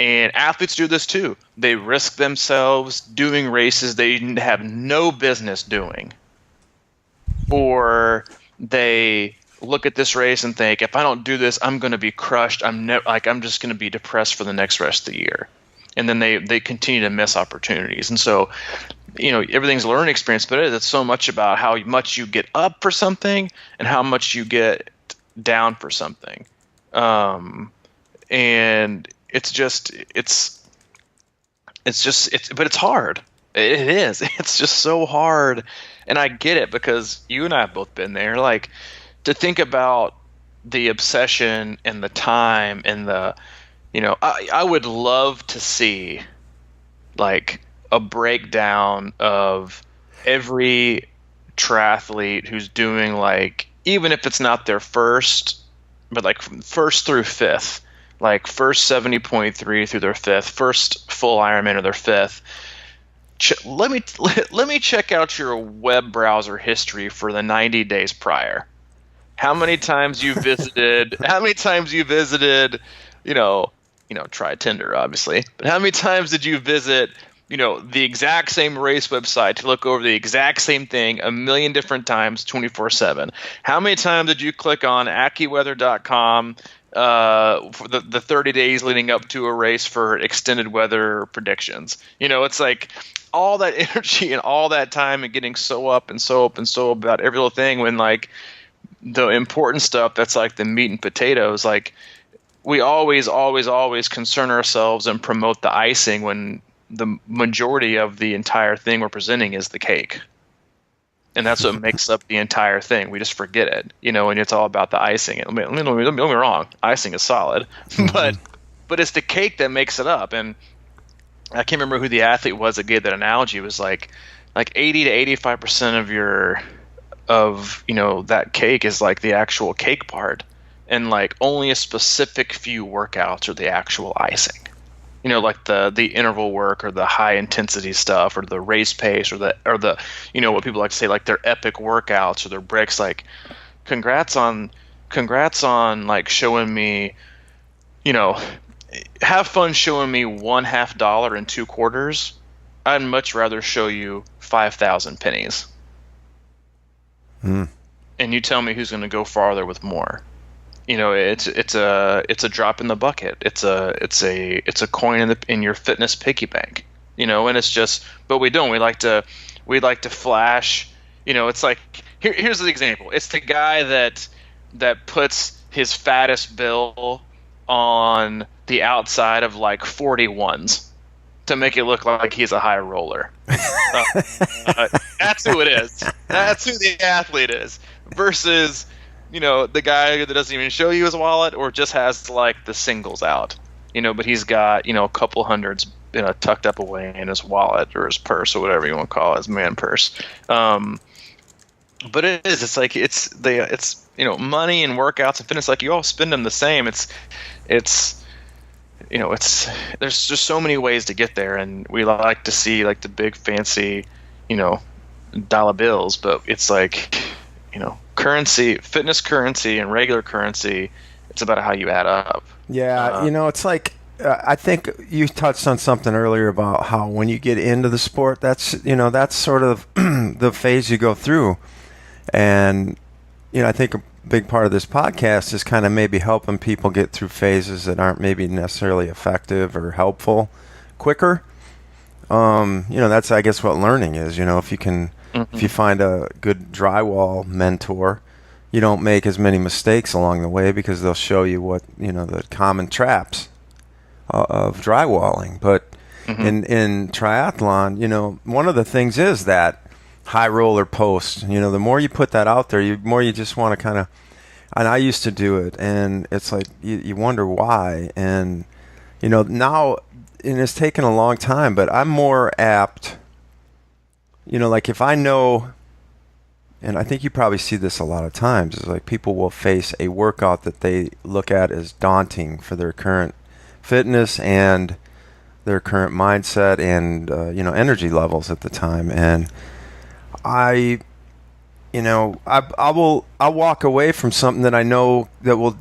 And athletes do this too. They risk themselves doing races they have no business doing. Or they look at this race and think, if I don't do this, I'm going to be crushed. I'm just going to be depressed for the next rest of the year. And then they continue to miss opportunities. And so, everything's a learning experience, but it's so much about how much you get up for something and how much you get down for something. And but it's hard. It is. It's just so hard. And I get it because you and I have both been there. Like, to think about the obsession and the time and the, I would love to see like a breakdown of every triathlete who's doing like, even if it's not their first, but like from first through fifth, like first 70.3 through their fifth, first full Ironman or their fifth. Let me check out your web browser history for the 90 days prior. How many times you visited, try Tinder, obviously, but how many times did you visit, the exact same race website to look over the exact same thing a million different times 24/7? How many times did you click on AccuWeather.com for the 30 days leading up to a race for extended weather predictions? It's like all that energy and all that time and getting so up and so about every little thing when like the important stuff that's like the meat and potatoes, like we always concern ourselves and promote the icing when the majority of the entire thing we're presenting is the cake. And that's what makes up the entire thing. We just forget it, and it's all about the icing. Don't get me wrong, icing is solid, but it's the cake that makes it up. And I can't remember who the athlete was that gave that analogy. It was like 80 to 85% of that cake is like the actual cake part, and like only a specific few workouts are the actual icing. like the interval work or the high intensity stuff or the race pace or the what people like to say, like their epic workouts or their breaks. Like, congrats on like showing me, have fun showing me $0.50 and 2/4. I'd much rather show you 5,000 pennies. And you tell me who's going to go farther with more. It's a drop in the bucket. It's a coin in your fitness piggy bank. And it's just, but we don't. We like to flash. It's like, here's the example. It's the guy that puts his fattest bill on the outside of like 41s to make it look like he's a high roller. That's who it is. That's who the athlete is. Versus, the guy that doesn't even show you his wallet or just has like the singles out. But he's got, a couple hundreds tucked up away in his wallet or his purse or whatever you want to call it, his man purse. But it's like it's money and workouts and fitness, like you all spend them the same. It's there's just so many ways to get there, and we like to see like the big fancy dollar bills, but it's like currency, fitness currency and regular currency, it's about how you add up. Yeah, it's like I think you touched on something earlier about how when you get into the sport, that's sort of the phase you go through. And I think a big part of this podcast is kind of maybe helping people get through phases that aren't maybe necessarily effective or helpful quicker. That's, I guess, what learning is. If you can, if you find a good drywall mentor, you don't make as many mistakes along the way because they'll show you what, the common traps of drywalling. But in triathlon, one of the things is that high roller post. The more you put that out there, the more you just want to kind of, and I used to do it, and it's like you wonder why. And now, and it's taken a long time, but I'm more apt, like if I know, and I think you probably see this a lot of times, is like people will face a workout that they look at as daunting for their current fitness and their current mindset and energy levels at the time. And I'll walk away from something that I know that will,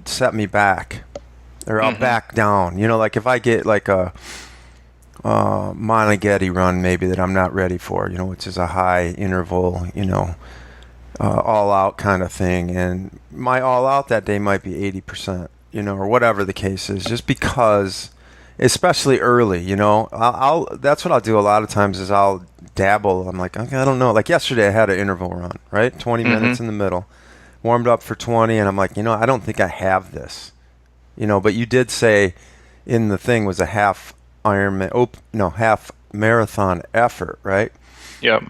set me back, or I'll back down. Like if I get like a Monaghetti run maybe that I'm not ready for, which is a high interval, all out kind of thing, and my all out that day might be 80%, or whatever the case is, just because, especially early, I'll that's what I'll do a lot of times is I'll dabble. I'm like, okay, I don't know. Like yesterday I had an interval run, right? 20 minutes in the middle, warmed up for 20, and I'm like, I don't think I have this, but you did say in the thing was a half marathon effort, right? Yep.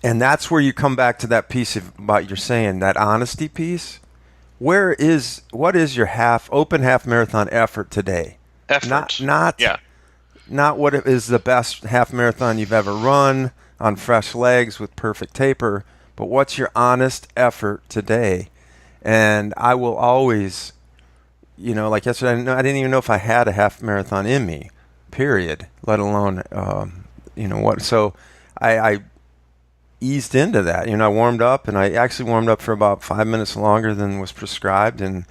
And that's where you come back to that piece about you're saying, that honesty piece. What is your open half marathon effort today? Effort. Not what is the best half marathon you've ever run on fresh legs with perfect taper, but what's your honest effort today? And I will always, like yesterday, I didn't even know if I had a half marathon in me, period, let alone, what. So I eased into that. I warmed up, and I actually warmed up for about 5 minutes longer than was prescribed, and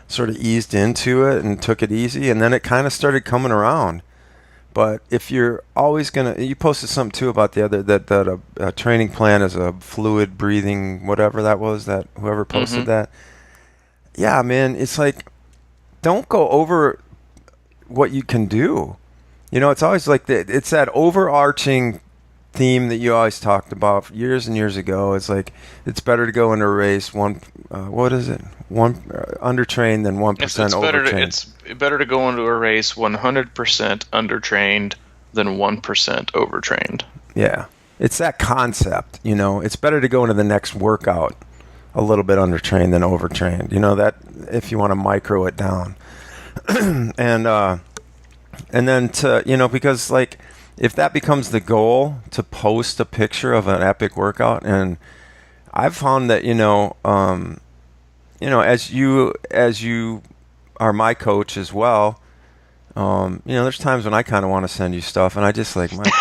sort of eased into it and took it easy, and then it kind of started coming around. But if you're always you posted something too about the other, that a training plan is a fluid breathing, whatever that was, that whoever posted that. Yeah, man, it's like, don't go over what you can do. It's always like it's that overarching theme that you always talked about years and years ago. It's like, it's better to go into a race undertrained than 1% overtrained. It's better to go into a race 100% undertrained than 1% overtrained. Yeah, it's that concept. It's better to go into the next workout a little bit undertrained than overtrained. That, if you want to micro it down, and then to because like, if that becomes the goal, to post a picture of an epic workout, and I've found that as you are my coach as well, There's times when I kind of want to send you stuff, and I just like, Mike,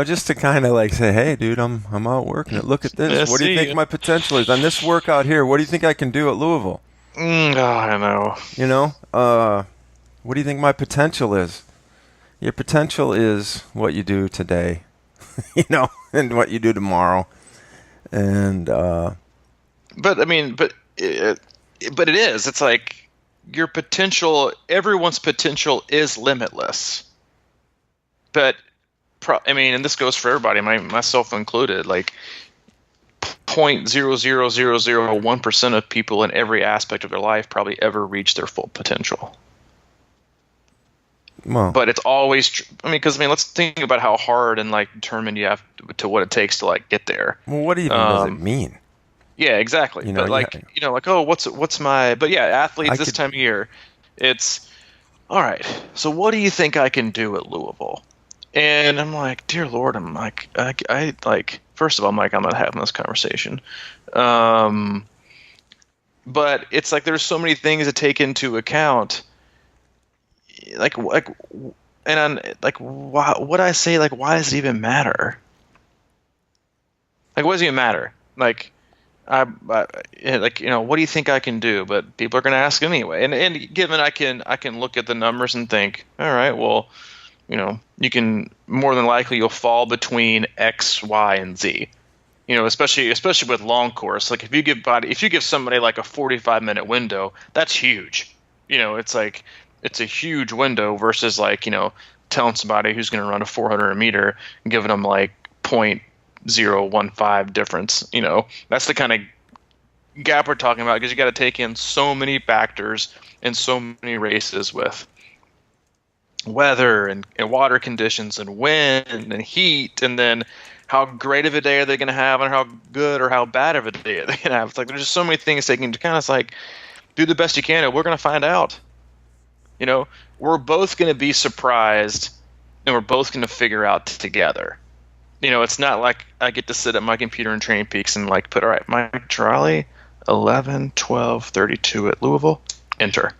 just to kind of like say, hey, dude, I'm out working it. Look at this. Yeah, What do you think see, my potential is on this workout here? What do you think I can do at Louisville? I know. What do you think my potential is? Your potential is what you do today, and what you do tomorrow. And But I mean, but it is. It's like your potential. Everyone's potential is limitless. But and this goes for everybody, myself included. Like 0.00001% of people in every aspect of their life probably ever reach their full potential. well, But it's always. Because let's think about how hard and like determined you have to what it takes to like get there. what even does it mean? Yeah, exactly. But what's my? But yeah, athletes this time of year, it's all right. So what do you think I can do at Louisville? And I'm like, dear Lord, I'm like, I like. First of all, Mike, I'm not having this conversation. But it's like there's so many things to take into account. What I say, like, why does it even matter? Like, what does it even matter? Like, what do you think I can do? But people are going to ask anyway. And given I can look at the numbers and think, all right, well, you can more than likely you'll fall between X, Y, and Z. Especially with long course. Like if you give somebody like a 45-minute window, that's huge. It's like it's a huge window versus like telling somebody who's going to run a 400 meter and giving them like 0.015 difference. That's the kind of gap we're talking about because you got to take in so many factors in so many races with weather and water conditions and wind and heat, and then how great of a day are they going to have and how good or how bad of a day are they going to have. It's like there's just so many things taken into account. It's like do the best you can and we're going to find out. We're both going to be surprised and we're both going to figure out together. It's not like I get to sit at my computer in Training Peaks and like put, all right, Mike Trolley, 11, 12, 32 at Louisville, enter.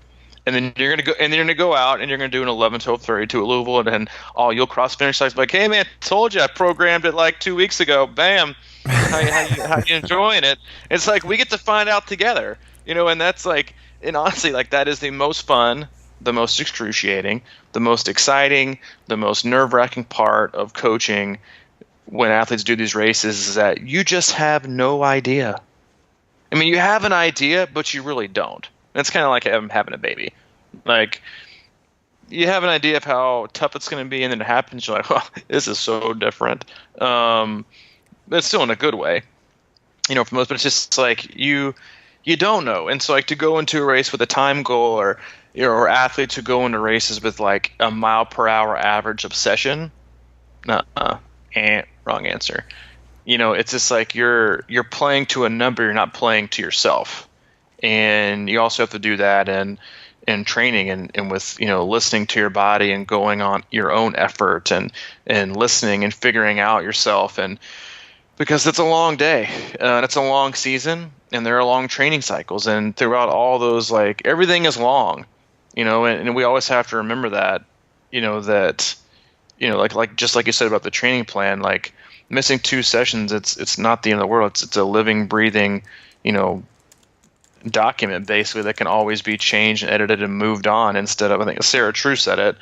And then you're gonna go out and you're gonna do an 11, 12, 32 at Louisville, and then you'll cross finish like, hey man, told you I programmed it like 2 weeks ago. Bam, how you enjoying it? It's like we get to find out together, and that's like, and honestly, like that is the most fun, the most excruciating, the most exciting, the most nerve-wracking part of coaching when athletes do these races is that you just have no idea. You have an idea, but you really don't. It's kind of like having a baby. Like, you have an idea of how tough it's going to be, and then it happens, you're like, well, this is so different. But it's still in a good way, for most, but it's just like you don't know. And so, like, to go into a race with a time goal or athletes who go into races with, like, a mile per hour average obsession, wrong answer. It's just like you're playing to a number, you're not playing to yourself. And you also have to do that in training and with listening to your body and going on your own effort and listening and figuring out yourself, and because it's a long day and it's a long season and there are long training cycles, and throughout all those, like, everything is long, and we always have to remember that like just like you said about the training plan, like missing 2 sessions, it's not the end of the world. It's a living, breathing document basically that can always be changed and edited and moved on, instead of, I think Sarah True said it,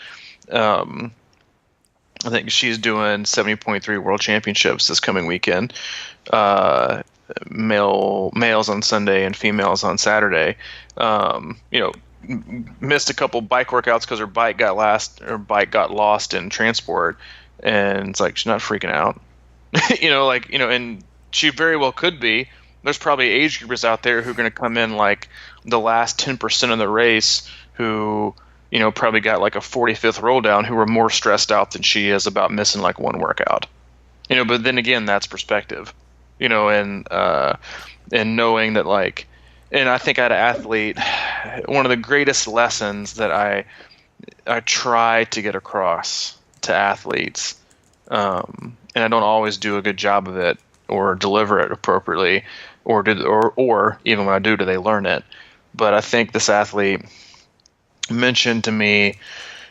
I think she's doing 70.3 world championships this coming weekend, males on Sunday and females on Saturday. Missed a couple bike workouts because her bike got lost in transport, and it's like she's not freaking out. And she very well could be. There's probably age groupers out there who are going to come in like the last 10% of the race who, probably got like a 45th roll down, who are more stressed out than she is about missing like one workout. But then again, that's perspective, and knowing that, like, and I think I had an athlete, one of the greatest lessons that I try to get across to athletes, and I don't always do a good job of it or deliver it appropriately, or even when I do they learn it? But I think this athlete mentioned to me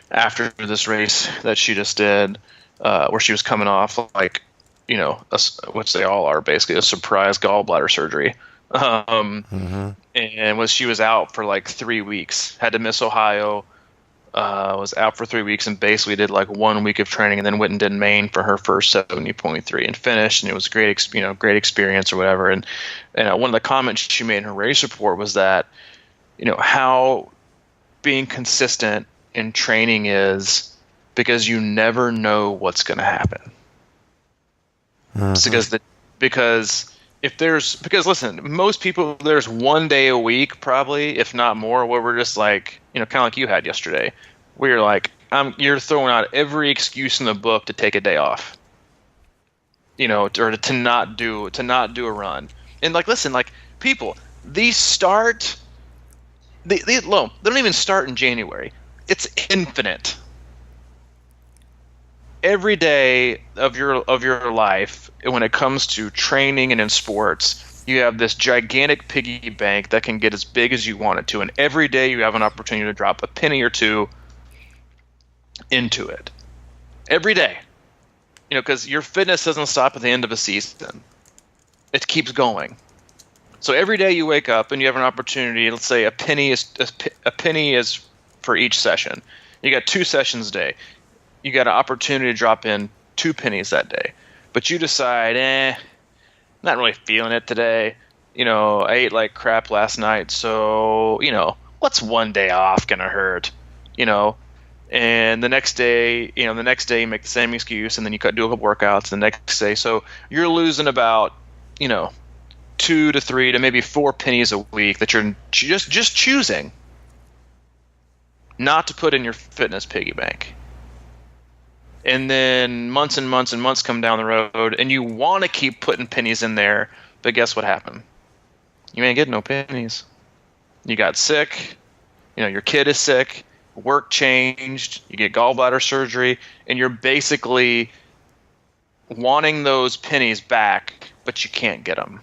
after this race that she just did, where she was coming off like, which they all are basically, a surprise gallbladder surgery. And she was out for like 3 weeks, had to miss Ohio, was out for 3 weeks and basically did like 1 week of training and then went and did Maine for her first 70.3 and finished. And it was great experience or whatever. And one of the comments she made in her race report was that, how being consistent in training is, because you never know what's going to happen. Because listen, most people, there's 1 day a week probably, if not more, where we're just like, kind of like you had yesterday, where you're like, you're throwing out every excuse in the book to take a day off, or to not do a run. And like, listen, like people, they don't even start in January. It's infinite. Every day of your life, when it comes to training and in sports, you have this gigantic piggy bank that can get as big as you want it to, and every day you have an opportunity to drop a penny or two into it. Every day. Because your fitness doesn't stop at the end of a season. It keeps going. So every day you wake up and you have an opportunity, let's say a penny is for each session. You got 2 sessions a day. You got an opportunity to drop in 2 pennies that day. But you decide, not really feeling it today. I ate like crap last night, so, what's 1 day off gonna hurt? And the next day you make the same excuse, and then you do a couple workouts the next day. So you're losing about, 2 to 3 to maybe 4 pennies a week that you're just choosing not to put in your fitness piggy bank. And then months and months and months come down the road, and you want to keep putting pennies in there, but guess what happened? You ain't getting no pennies. You got sick. Your kid is sick. Work changed. You get gallbladder surgery, and you're basically wanting those pennies back, but you can't get them.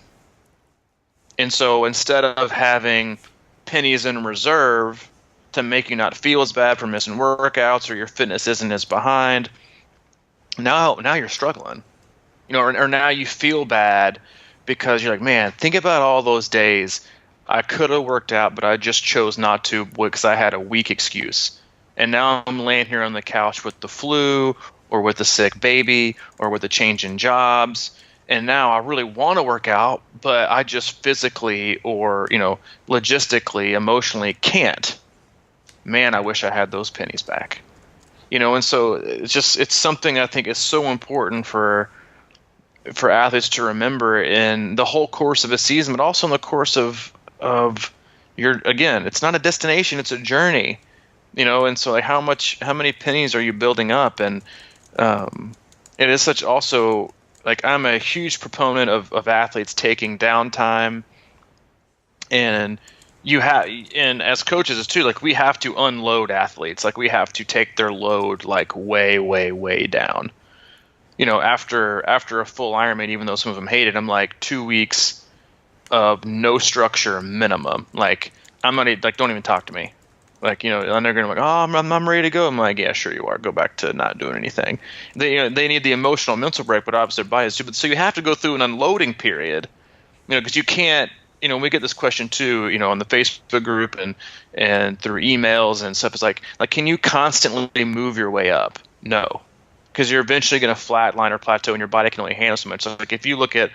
And so instead of having pennies in reserve to make you not feel as bad for missing workouts or your fitness isn't as behind, now you're struggling, or now you feel bad because you're like, man, think about all those days I could have worked out, but I just chose not to because I had a weak excuse. And now I'm laying here on the couch with the flu or with a sick baby or with a change in jobs. And now I really want to work out, but I just physically or, logistically, emotionally can't. Man, I wish I had those pennies back. And so it's something I think is so important for athletes to remember in the whole course of a season, but also in the course of again, it's not a destination, it's a journey, and so like how many pennies are you building up? And it is such also, like, I'm a huge proponent of athletes taking downtime, and and as coaches too, like we have to unload athletes, like we have to take their load like way, way, way down. After a full Ironman, even though some of them hate it, I'm like 2 weeks of no structure minimum. Like I'm not like, don't even talk to me. Like, and they're gonna be like, oh, I'm ready to go. I'm like, yeah, sure you are. Go back to not doing anything. They need the emotional mental break, but obviously their bodies too. But so you have to go through an unloading period, because you can't. We get this question too, on the Facebook group and through emails and stuff. It's like, can you constantly move your way up? No, because you're eventually going to flatline or plateau, and your body can only handle so much. So like if you look at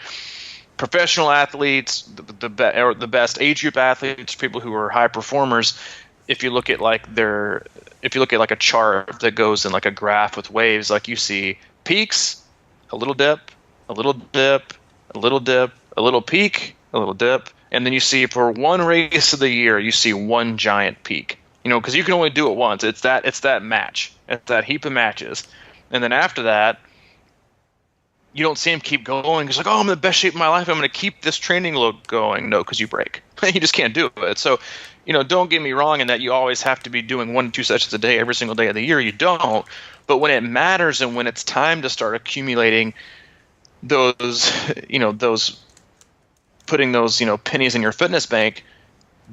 professional athletes, the best age group athletes, people who are high performers, if you look at like a chart that goes in like a graph with waves, like you see peaks, a little dip, a little dip, a little dip, a little peak, a little dip, and then you see for one race of the year, you see one giant peak. Because you can only do it once. It's that match. It's that heap of matches. And then after that, you don't see him keep going. It's like, oh, I'm in the best shape of my life. I'm going to keep this training load going. No, because you break. You just can't do it. So, don't get me wrong in that you always have to be doing 1 to 2 sessions a day every single day of the year. You don't. But when it matters and when it's time to start accumulating those putting those, pennies in your fitness bank,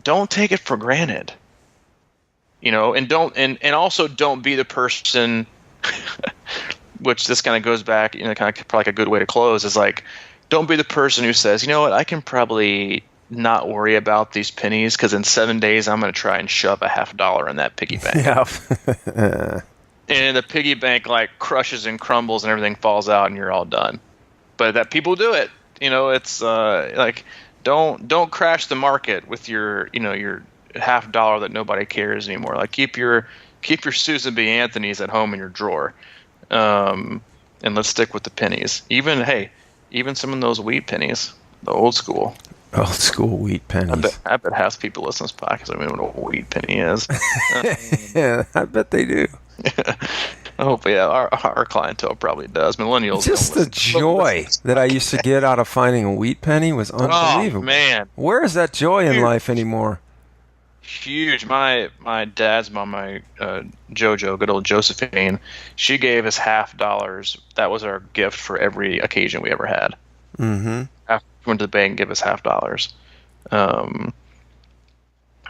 don't take it for granted. and also don't be the person, which this kind of goes back, kind of probably like a good way to close is like, don't be the person who says, you know what, I can probably not worry about these pennies because in 7 days I'm going to try and shove a $50 in that piggy bank. Yeah. And the piggy bank like crushes and crumbles and everything falls out and you're all done. But that people do it. It's like don't crash the market with your your $50 that nobody cares anymore. Like keep your Susan B. Anthony's at home in your drawer, and let's stick with the pennies. Even some of those wheat pennies, the old school wheat pennies. I bet half people listen to this podcast. I mean, what a wheat penny is. Yeah, I bet they do. Hopefully, our clientele probably does. Millennials. Just the joy that I used to get out of finding a wheat penny was unbelievable. Oh man, where is that joy in life anymore? Huge. My dad's mom, my JoJo, good old Josephine, she gave us $50. That was our gift for every occasion we ever had. Mm-hmm. After we went to the bank and give us $50.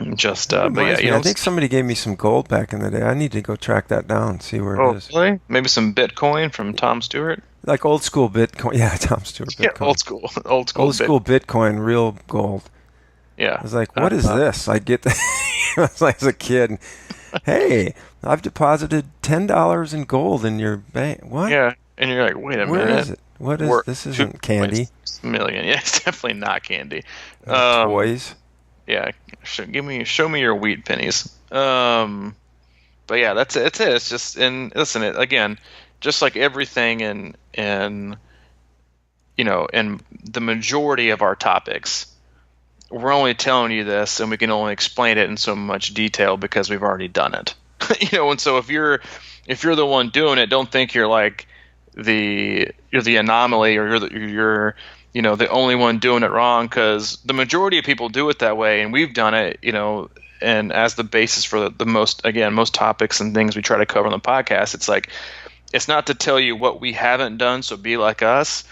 I think somebody gave me some gold back in the day. I need to go track that down, see where it is. Really? Maybe some Bitcoin from Tom Stewart? Like old school Bitcoin. Yeah, Tom Stewart Bitcoin. Yeah, old school Bitcoin, real gold. Yeah. I was like, what is this? I get I was like, as a kid, hey, I've deposited $10 in gold in your bank. What? Yeah, and you're like, wait a minute. Where is it? What is this? Isn't candy. Million. Yeah, it's definitely not candy. Toys. Yeah, show me your wheat pennies. But yeah, that's it. It's just, and listen, again, just like everything in the majority of our topics, we're only telling you this, and we can only explain it in so much detail because we've already done it. And so if you're the one doing it, don't think you're like you're the anomaly, or you're the only one doing it wrong, because the majority of people do it that way, and we've done it, and as the basis for the most topics and things we try to cover on the podcast, it's like, it's not to tell you what we haven't done, so be like us.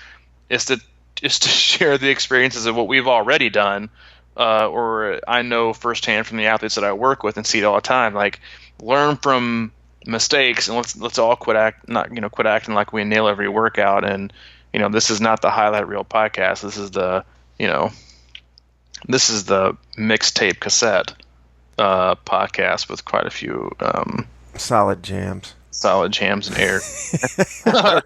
It's to share the experiences of what we've already done, or I know firsthand from the athletes that I work with and see it all the time. Like, learn from mistakes, and let's all quit acting like we nail every workout. And this is not the highlight reel podcast. This is the mixtape cassette podcast with quite a few solid jams and air.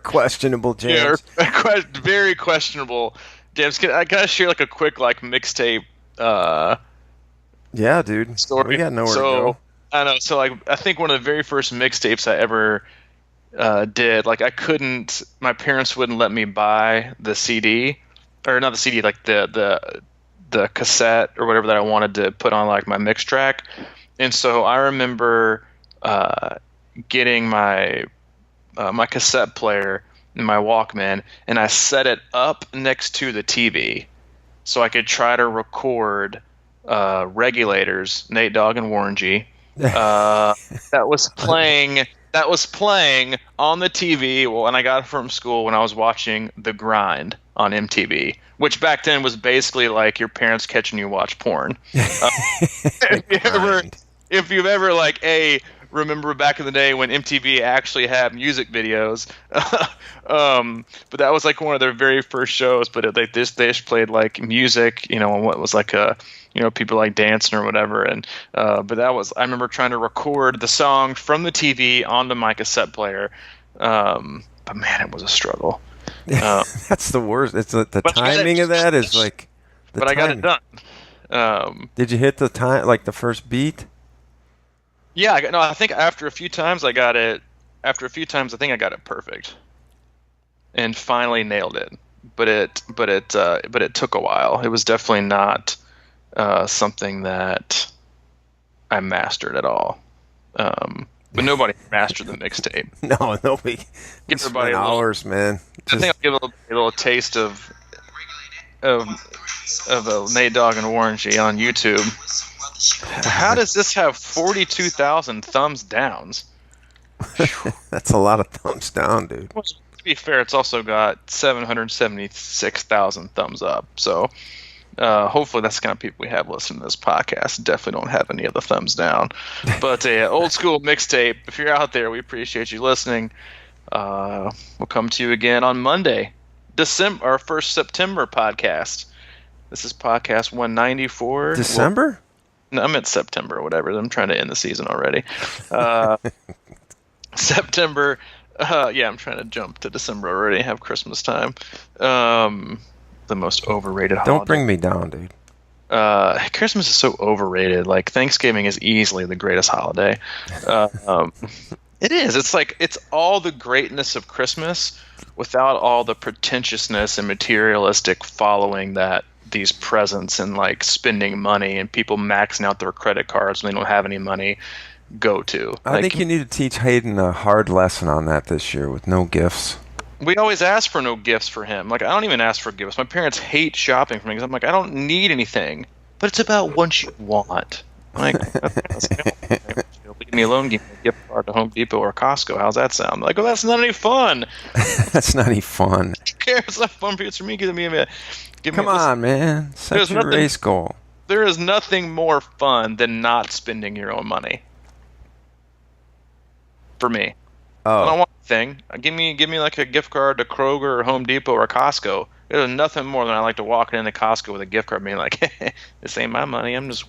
Questionable jams. Yeah, very questionable jams. Can I share like a quick mixtape? Yeah, dude. Story. We got nowhere to go. I know. So I think one of the very first mixtapes I ever did, my parents wouldn't let me buy the CD, or not the CD, like the cassette or whatever that I wanted to put on like my mix track. And so I remember getting my cassette player in my Walkman, and I set it up next to the TV so I could try to record Regulators, Nate Dogg and Warren G. That was playing on the TV when I got it from school when I was watching The Grind on MTV, which back then was basically like your parents catching you watch porn. If you've ever remember back in the day when MTV actually had music videos, but that was like one of their very first shows. But they just played like music, and what was like people like dancing or whatever. And but I remember trying to record the song from the TV onto my cassette player. But man, it was a struggle. That's the worst. It's the timing of that is like. But timing. I got it done. Did you hit the time, like the first beat? Yeah, I think after a few times I got it. After a few times, I think I got it perfect, and finally nailed it. But it took a while. It was definitely not something that I mastered at all. But nobody mastered the mixtape. No, nobody. Give everybody hours, man. I think I'll give a little taste of Nate Dogg and Warren G on YouTube. How does this have 42,000 thumbs downs? That's a lot of thumbs down, dude. Well, to be fair, it's also got 776,000 thumbs up. So, Hopefully that's the kind of people we have listening to this podcast. Definitely don't have any of the thumbs down. But old school mixtape, if you're out there, we appreciate you listening. We'll come to you again on Monday, our first September podcast. This is podcast 194. December? No, I meant September or whatever. I'm trying to end the season already. September. I'm trying to jump to December already. Have Christmas time. The most overrated holiday. Don't bring me down, dude. Christmas is so overrated. Like, Thanksgiving is easily the greatest holiday. It is. It's all the greatness of Christmas without all the pretentiousness and materialistic following that these presents and like spending money and people maxing out their credit cards when they don't have any money go to. I think you need to teach Hayden a hard lesson on that this year with no gifts. We always ask for no gifts for him. Like, I don't even ask for gifts. My parents hate shopping for me because I'm like, I don't need anything. But it's about what you want. Like, leave me alone. Give me a gift card to Home Depot or Costco. How's that sound? I'm like, oh, that's not any fun. That's not any fun. Who cares? It's not fun for you. It's for me. Come on, man. Set your race goal. There is nothing more fun than not spending your own money. For me. Oh. I don't want anything. Give me like a gift card to Kroger or Home Depot or Costco. There's nothing more than I like to walk into Costco with a gift card being like, hey, this ain't my money. I'm just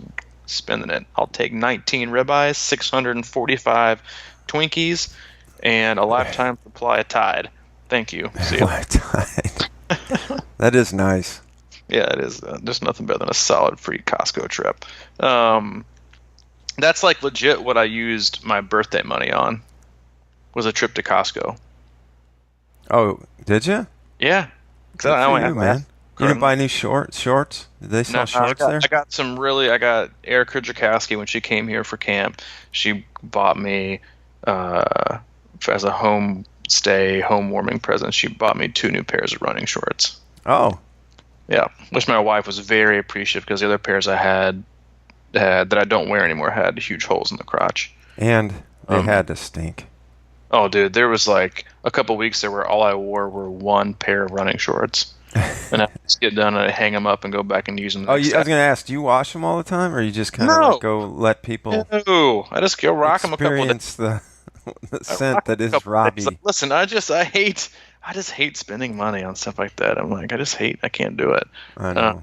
spending it. I'll take 19 ribeyes, 645 Twinkies, and a lifetime supply of Tide. Thank you. See you. Tide. That is nice. Yeah, it is. There's nothing better than a solid free Costco trip. That's like legit what I used my birthday money on. Was a trip to Costco. Oh, did you? Yeah. Good for you, man. You didn't buy new shorts? Did they sell shorts there? I got Erica Jakowski when she came here for camp. She bought me, as a home warming present, she bought me 2 new pairs of running shorts. Oh. Yeah. Which my wife was very appreciative because the other pairs I had that I don't wear anymore had huge holes in the crotch. And they had to stink. Oh, dude, there was like a couple weeks there where all I wore were 1 pair of running shorts. And I just get done and I hang them up and go back and use them. I was going to ask, do you wash them all the time, or you just kind of let people No, I just go rock them a couple experience the scent that is Robbie? Like, listen, I just hate spending money on stuff like that. I'm like, I can't do it. I know.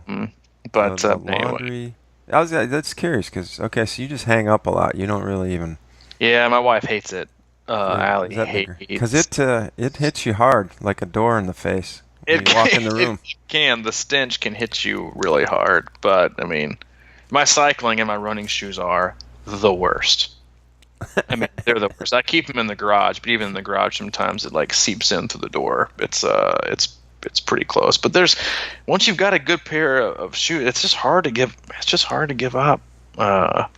But the anyway. laundry. That's curious because, okay, so you just hang up a lot. You don't really even... Yeah, my wife hates it. Allie hates it. Because it hits you hard, like a door in the face. When you walk in the room. The stench can hit you really hard, but I mean, my cycling and my running shoes are the worst. I mean, they're the worst. I keep them in the garage, but even in the garage, sometimes it like seeps in through the door. It's pretty close. But once you've got a good pair of shoes, it's just hard to give up. To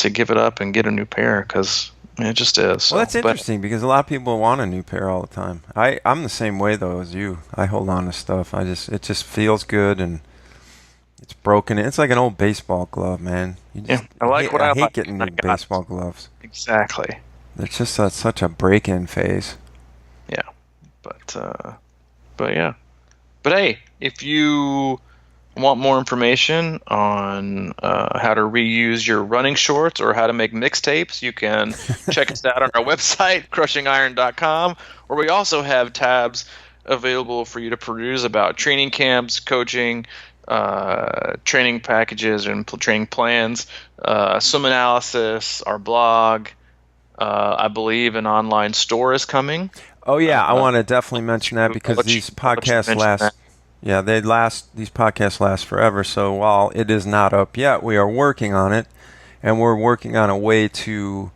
give it up and get a new pair because. It just is. Well, that's interesting because a lot of people want a new pair all the time. I'm the same way though as you. I hold on to stuff. It just feels good and it's broken. It's like an old baseball glove, man. I hate getting new baseball gloves. Exactly. They're just such a break-in phase. Yeah, but yeah, but hey, if you want more information on how to reuse your running shorts or how to make mixtapes, you can check us out on our website, crushingiron.com, where we also have tabs available for you to peruse about training camps, coaching, training packages and training plans, swim analysis, our blog. I believe an online store is coming. Oh, yeah. I want to definitely mention that because these podcasts last... Yeah, these podcasts last forever, so while it is not up yet, we are working on it, and we're working on a way to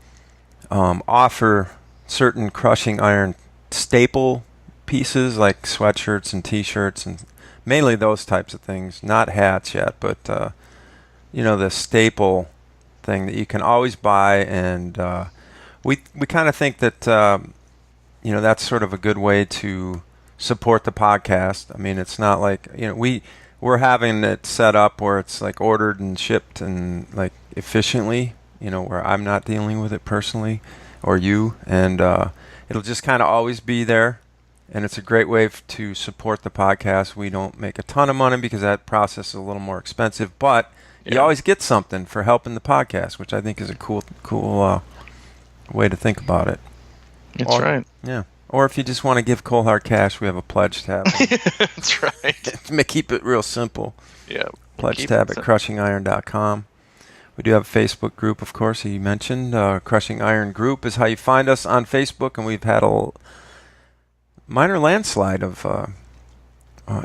offer certain crushing iron staple pieces like sweatshirts and t-shirts and mainly those types of things, not hats yet, but the staple thing that you can always buy, and we kind of think that that's sort of a good way to support the podcast. I mean, it's not like we're having it set up where it's like ordered and shipped and like efficiently, where I'm not dealing with it personally or you, and it'll just kind of always be there, And it's a great way to support the podcast. We don't make a ton of money because that process is a little more expensive, but you always get something for helping the podcast, which I think is a cool way to think about it. That's right. Yeah. Or if you just want to give Cold Hard cash, we have a pledge tab. That's right. Keep it real simple. Yeah. Pledge tab at crushingiron.com. We do have a Facebook group, of course, you mentioned. Crushing Iron Group is how you find us on Facebook, and we've had a minor landslide of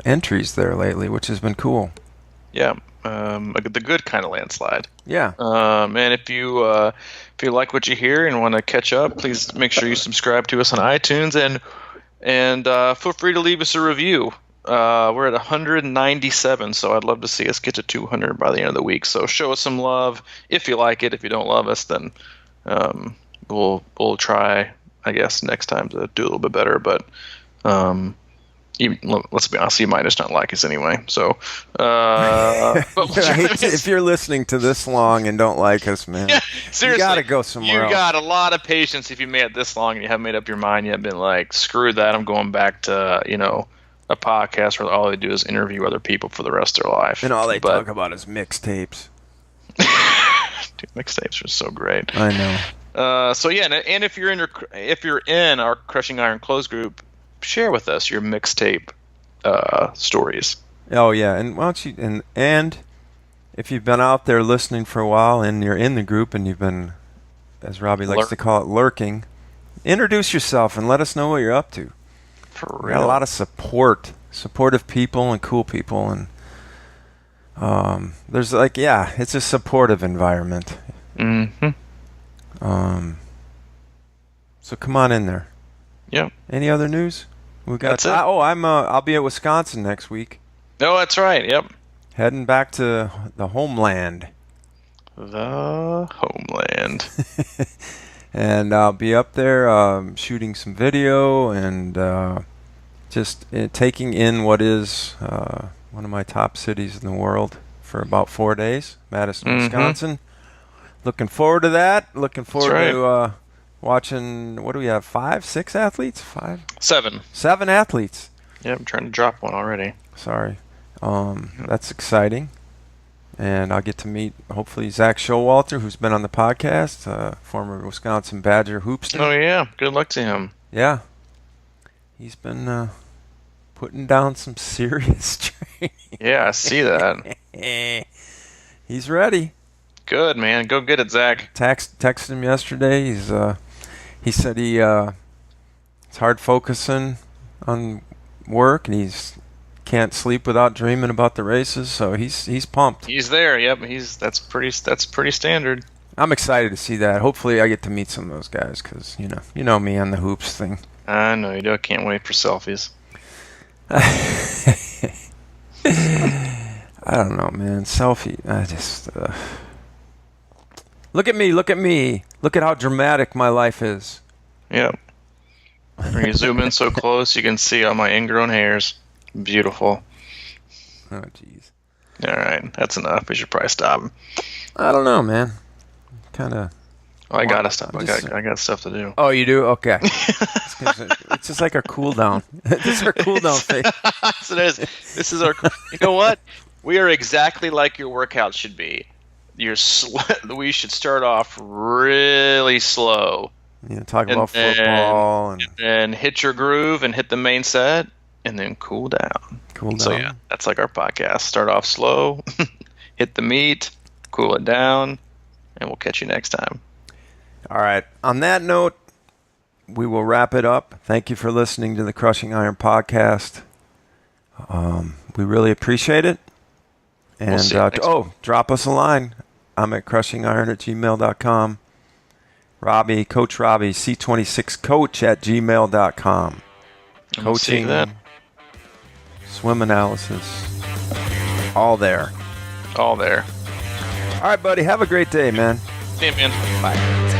entries there lately, which has been cool. Yeah. The good kind of landslide. Yeah. And if you like what you hear and want to catch up, please make sure you subscribe to us on iTunes and feel free to leave us a review. We're at 197, so I'd love to see us get to 200 by the end of the week. So show us some love if you like it. If you don't love us, then we'll try, I guess, next time to do a little bit better. But let's be honest, you might just not like us anyway. So, if you're listening to this long and don't like us, man, seriously, you gotta go somewhere else. You got a lot of patience if you made it this long and you haven't made up your mind yet. Been like, screw that, I'm going back to a podcast where all they do is interview other people for the rest of their life, and all they talk about is mixtapes. Dude, mixtapes are so great. I know. So yeah, and if you're in our Crushing Iron closed group, share with us your mixtape stories. Oh yeah, and why don't you and if you've been out there listening for a while and you're in the group and you've been, as Robbie likes to call it, lurking, introduce yourself and let us know what you're up to. For real. We got a lot of supportive people and cool people, and there's it's a supportive environment. Mm-hmm. So come on in there. Yeah. Any other news? We got. That's it. I'll be at Wisconsin next week. Oh, that's right. Yep. Heading back to the homeland. The homeland. And I'll be up there shooting some video and just taking in what is one of my top cities in the world for about 4 days, Madison, Wisconsin. Looking forward to that. Looking forward to watching, what do we have, 5, 6 athletes? 7. 7 athletes. Yeah, I'm trying to drop one already. Sorry. That's exciting. And I'll get to meet, hopefully, Zach Showalter, who's been on the podcast, former Wisconsin Badger hoopster. Oh, yeah. Good luck to him. Yeah. He's been putting down some serious training. Yeah, I see that. He's ready. Good, man. Go get it, Zach. Texted him yesterday. He said it's hard focusing on work, and he's can't sleep without dreaming about the races, so he's pumped. He's there. Yep. That's pretty standard. I'm excited to see that. Hopefully, I get to meet some of those guys because you know me on the hoops thing. I know you do. I can't wait for selfies. I don't know, man. Selfie. I just look at me. Look at how dramatic my life is. Yep. When you zoom in so close, you can see all my ingrown hairs. Beautiful. Oh, jeez. All right, that's enough. We should probably stop. I don't know, man. Kind of. Oh, I gotta stop. I got stuff to do. Oh, you do? Okay. It's just like our cool down. This is our cool down phase. Yes, it is. This is our. You know what? We are exactly like your workout should be. We should start off really slow. Talk about football and hit your groove and hit the main set. And then cool down. So yeah, that's like our podcast. Start off slow, hit the meat, cool it down, and we'll catch you next time. All right. On that note, we will wrap it up. Thank you for listening to the Crushing Iron podcast. We really appreciate it. And drop us a line. I'm at crushingiron@gmail.com. Robbie, Coach Robbie, C26coach@gmail.com. Coaching, swim analysis, all there. All there. All right, buddy. Have a great day, man. See you, man. Bye.